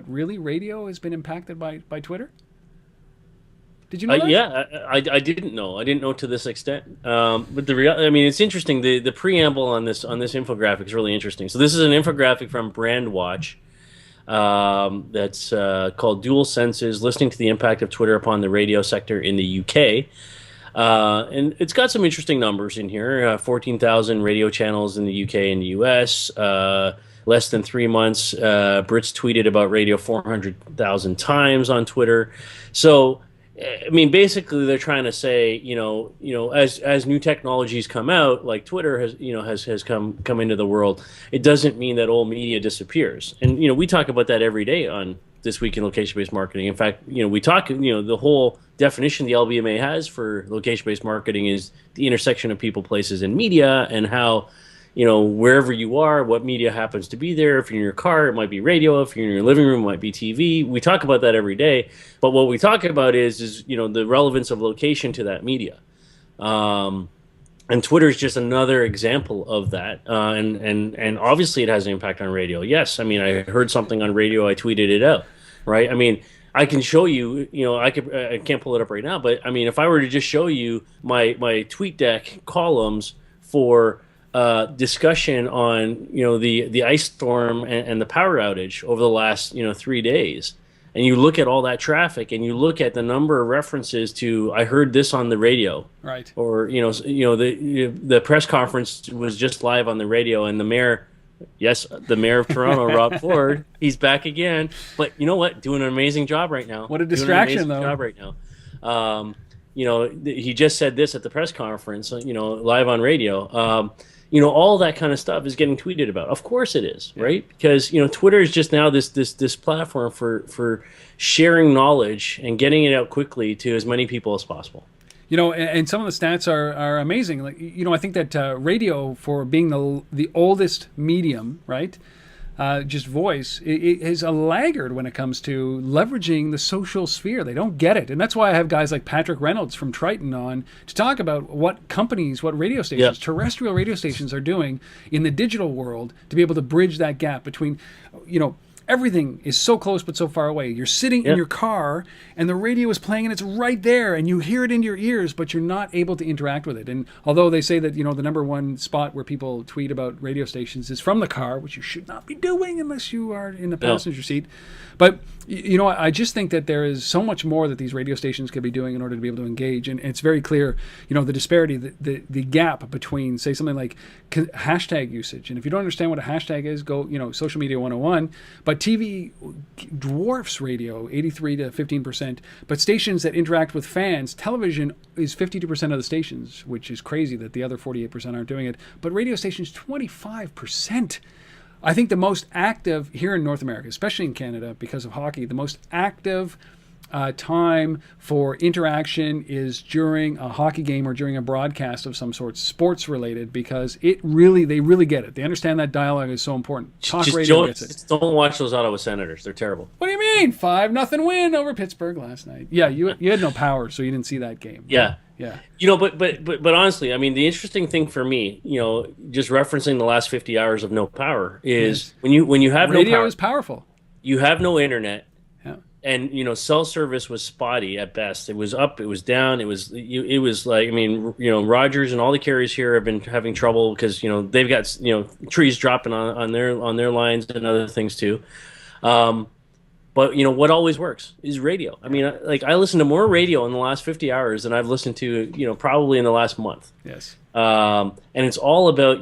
really radio has been impacted by Twitter? Did you know that? Yeah, I didn't know. I didn't know to this extent. But it's interesting. The preamble on this infographic is really interesting. So this is an infographic from Brandwatch that's called "Dual Senses: Listening to the Impact of Twitter Upon the Radio Sector in the UK." And it's got some interesting numbers in here. 14,000 radio channels in the UK and the US. Less than 3 months, Brits tweeted about radio 400,000 times on Twitter. So. I mean, basically, they're trying to say, as new technologies come out, like Twitter has come into the world, it doesn't mean that old media disappears. And we talk about that every day on This Week in Location-Based Marketing. In fact, we talk, the whole definition the LBMA has for location-based marketing is the intersection of people, places, and media, and how wherever you are, what media happens to be there. If you're in your car, it might be radio. If you're in your living room, it might be TV. We talk about that every day. But what we talk about is the relevance of location to that media. And Twitter is just another example of that. And obviously it has an impact on radio. Yes, I mean, I heard something on radio, I tweeted it out, right? I mean, I can show you, I can't pull it up right now, but I mean, if I were to just show you my TweetDeck columns for discussion on the ice storm and the power outage over the last 3 days, and you look at all that traffic and you look at the number of references to I heard this on the radio, right? Or the press conference was just live on the radio, and the mayor of Toronto, Rob Ford, he's back again. But you know what? Doing an amazing job right now. What a distraction, though. Job right now. he just said this at the press conference, live on radio. All that kind of stuff is getting tweeted about. Of course it is, right? Because Twitter is just now this platform for sharing knowledge and getting it out quickly to as many people as possible. And some of the stats are amazing. Like, I think that radio, for being the oldest medium, right? Just voice, it is a laggard when it comes to leveraging the social sphere. They don't get it. And that's why I have guys like Patrick Reynolds from Triton on to talk about what radio stations, terrestrial radio stations, are doing in the digital world to be able to bridge that gap between, everything is so close but so far away. You're sitting in your car and the radio is playing and it's right there and you hear it in your ears, but you're not able to interact with it. And although they say that, the number one spot where people tweet about radio stations is from the car, which you should not be doing unless you are in the passenger seat. But, I just think that there is so much more that these radio stations could be doing in order to be able to engage. And it's very clear, the disparity, the gap between, say, something like hashtag usage. And if you don't understand what a hashtag is, go, Social Media 101. But TV dwarfs radio, 83 to 15%. But stations that interact with fans, television is 52% of the stations, which is crazy that the other 48% aren't doing it. But radio stations, 25%. I think the most active here in North America, especially in Canada because of hockey, the most active time for interaction is during a hockey game or during a broadcast of some sort, sports related, because they really get it. They understand that dialogue is so important. Talk radio gets it. Just don't watch those Ottawa Senators. They're terrible. What do you mean? 5-0 win over Pittsburgh last night. Yeah, you had no power, so you didn't see that game. Yeah. Yeah. But honestly, I mean, the interesting thing for me, just referencing the last 50 hours of no power is when you have no power. Radio is powerful. You have no internet. Yeah. And cell service was spotty at best. It was up, it was down, it was like, I mean, Rogers and all the carriers here have been having trouble because they've got trees dropping on their lines and other things too. But what always works is radio. I mean, I listened to more radio in the last 50 hours than I've listened to probably in the last month. Yes. And it's all about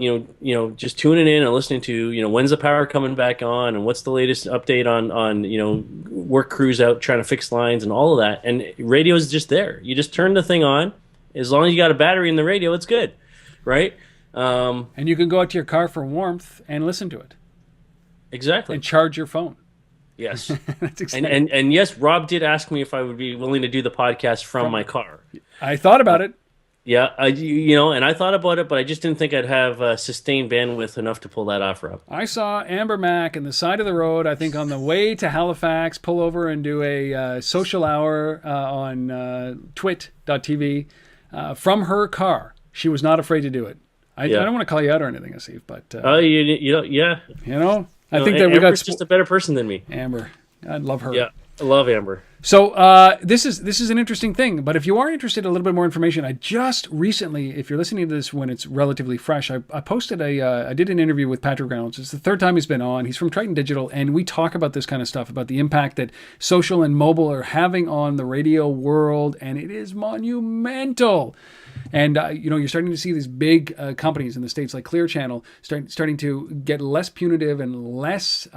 just tuning in and listening to when's the power coming back on and what's the latest update on work crews out trying to fix lines and all of that. And radio is just there. You just turn the thing on. As long as you got a battery in the radio, it's good, right? And you can go out to your car for warmth and listen to it. Exactly. And charge your phone. Yes. That's exciting. And yes, Rob did ask me if I would be willing to do the podcast from my car. I thought about it. Yeah, and I thought about it, but I just didn't think I'd have sustained bandwidth enough to pull that off, Rob. I saw Amber Mack on the side of the road, I think on the way to Halifax, pull over and do a social hour on twit.tv from her car. She was not afraid to do it. I don't want to call you out or anything, Asif, but... yeah. I think that we Amber's got just a better person than me. Amber, I love her. Yeah, I love Amber. So this is an interesting thing. But if you are interested in a little bit more information, I just recently, if you're listening to this when it's relatively fresh, I posted I did an interview with Patrick Reynolds. It's the third time he's been on. He's from Triton Digital, and we talk about this kind of stuff, about the impact that social and mobile are having on the radio world, and it is monumental. And, you're starting to see these big companies in the States like Clear Channel starting to get less punitive and less,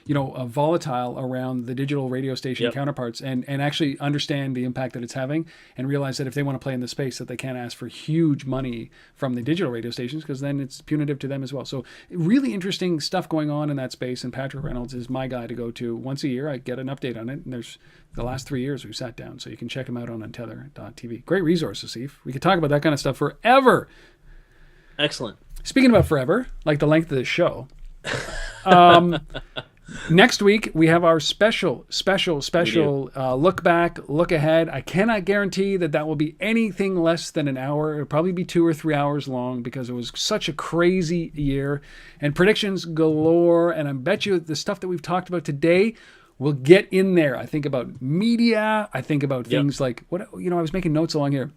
volatile around the digital radio station counterparts and actually understand the impact that it's having and realize that if they want to play in the space that they can't ask for huge money from the digital radio stations because then it's punitive to them as well. So really interesting stuff going on in that space. And Patrick Reynolds is my guy to go to once a year. I get an update on it. And there's the last 3 years we've sat down. So you can check him out on untether.tv. Great resource, Asif. We could talk about that kind of stuff forever. Excellent. Speaking about forever, like the length of this show, next week we have our special look back, look ahead. I cannot guarantee that will be anything less than an hour. It'll probably be 2 or 3 hours long because it was such a crazy year and predictions galore. And I bet you the stuff that we've talked about today will get in there. I think about media. I think about things like I was making notes along here.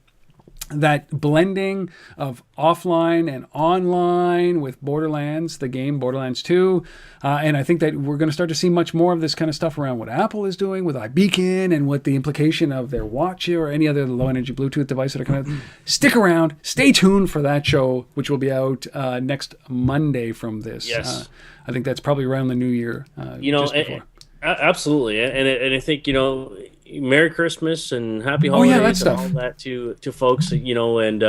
That blending of offline and online with Borderlands, the game Borderlands 2. And I think that we're going to start to see much more of this kind of stuff around what Apple is doing with iBeacon and what the implication of their watch or any other low-energy Bluetooth device that are coming out. Stick around. Stay tuned for that show, which will be out next Monday from this. Yes. I think that's probably around the new year. Just before. Absolutely, and I think Merry Christmas and Happy Oh, yeah, that Holidays and stuff. all that to folks, and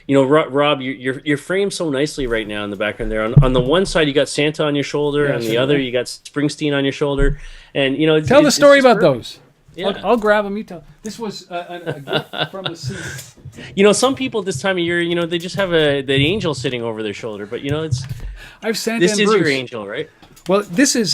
Rob, you're framed so nicely right now in the background there. On the one side, you got Santa on your shoulder, Yeah, on sure, the other, yeah. you got Springsteen on your shoulder, and Tell the story just about perfect. those. Yeah. I'll grab them. You tell. This was a gift from the sea. Some people this time of year, they just have the angel sitting over their shoulder, but it's I have Santa this and is Bruce. your angel, right? Well, this is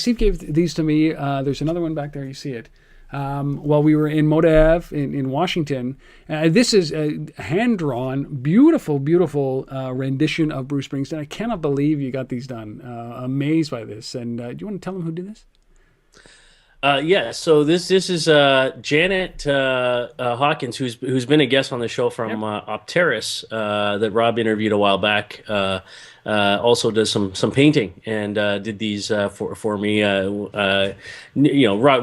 Steve gave these to me. There's another one back there. You see it. While we were in Moda Ave in Washington. This is a hand-drawn, beautiful, beautiful rendition of Bruce Springsteen. I cannot believe you got these done. Amazed by this. And do you want to tell them who did this? Yeah, so this is Janet Hawkins, who's been a guest on the show from Opteris that Rob interviewed a while back. Also does some painting and did these for me. Rob,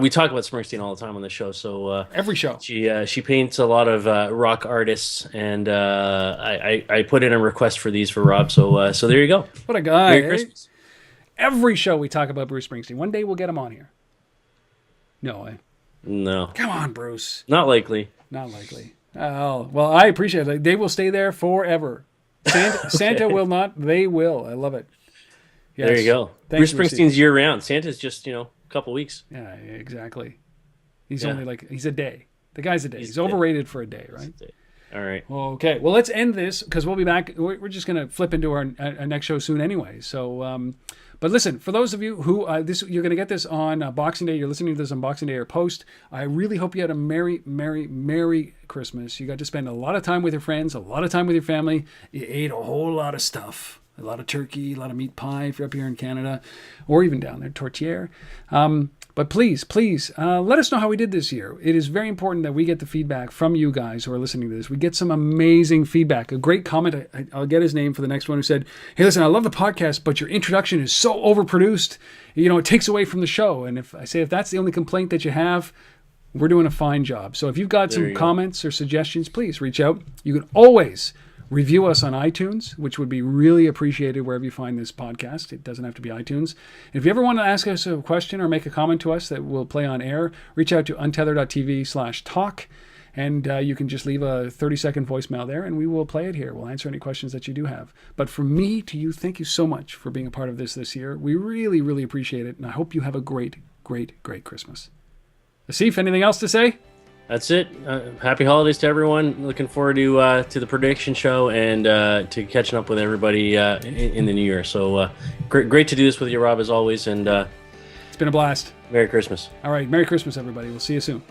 we talk about Springsteen all the time on the show, so Every show. she paints a lot of rock artists, and I put in a request for these for Rob. So there you go. What a guy. Merry Eh? Christmas. Every show we talk about Bruce Springsteen. One day we'll get him on here. No, No, come on, Bruce. not likely. Not likely. Oh, well, I appreciate it. They will stay there forever. Santa will not. They will. I love it. Yes. There you go. Thank Bruce you, Steve. Springsteen's year round. Santa's just a couple weeks. Yeah, exactly. He's Yeah. only he's a day. The guy's a day. He's a day. overrated for a day, right? All right. Okay. Well, let's end this because we'll be back. We're just going to flip into our next show soon anyway. So, but listen, for those of you who you're going to get this on Boxing Day. You're listening to this on Boxing Day or post. I really hope you had a merry, merry, merry Christmas. You got to spend a lot of time with your friends, a lot of time with your family. You ate a whole lot of stuff. A lot of turkey, a lot of meat pie if you're up here in Canada, or even down there, tortilla. But please, let us know how we did this year. It is very important that we get the feedback from you guys who are listening to this. We get some amazing feedback. A great comment, I'll get his name for the next one, who said, hey, listen, I love the podcast, but your introduction is so overproduced. It takes away from the show. And if that's the only complaint that you have, we're doing a fine job. So if you've got some comments or suggestions, please reach out. You can always review us on iTunes, which would be really appreciated wherever you find this podcast. It doesn't have to be iTunes. And if you ever want to ask us a question or make a comment to us that we'll play on air, reach out to untether.tv/talk. And you can just leave a 30-second voicemail there, and we will play it here. We'll answer any questions that you do have. But from me to you, thank you so much for being a part of this year. We really, really appreciate it. And I hope you have a great, great, great Christmas. Asif, anything else to say? That's it. Happy holidays to everyone. Looking forward to the prediction show and to catching up with everybody in the new year. So great to do this with you, Rob, as always. And It's been a blast. Merry Christmas. All right. Merry Christmas, everybody. We'll see you soon.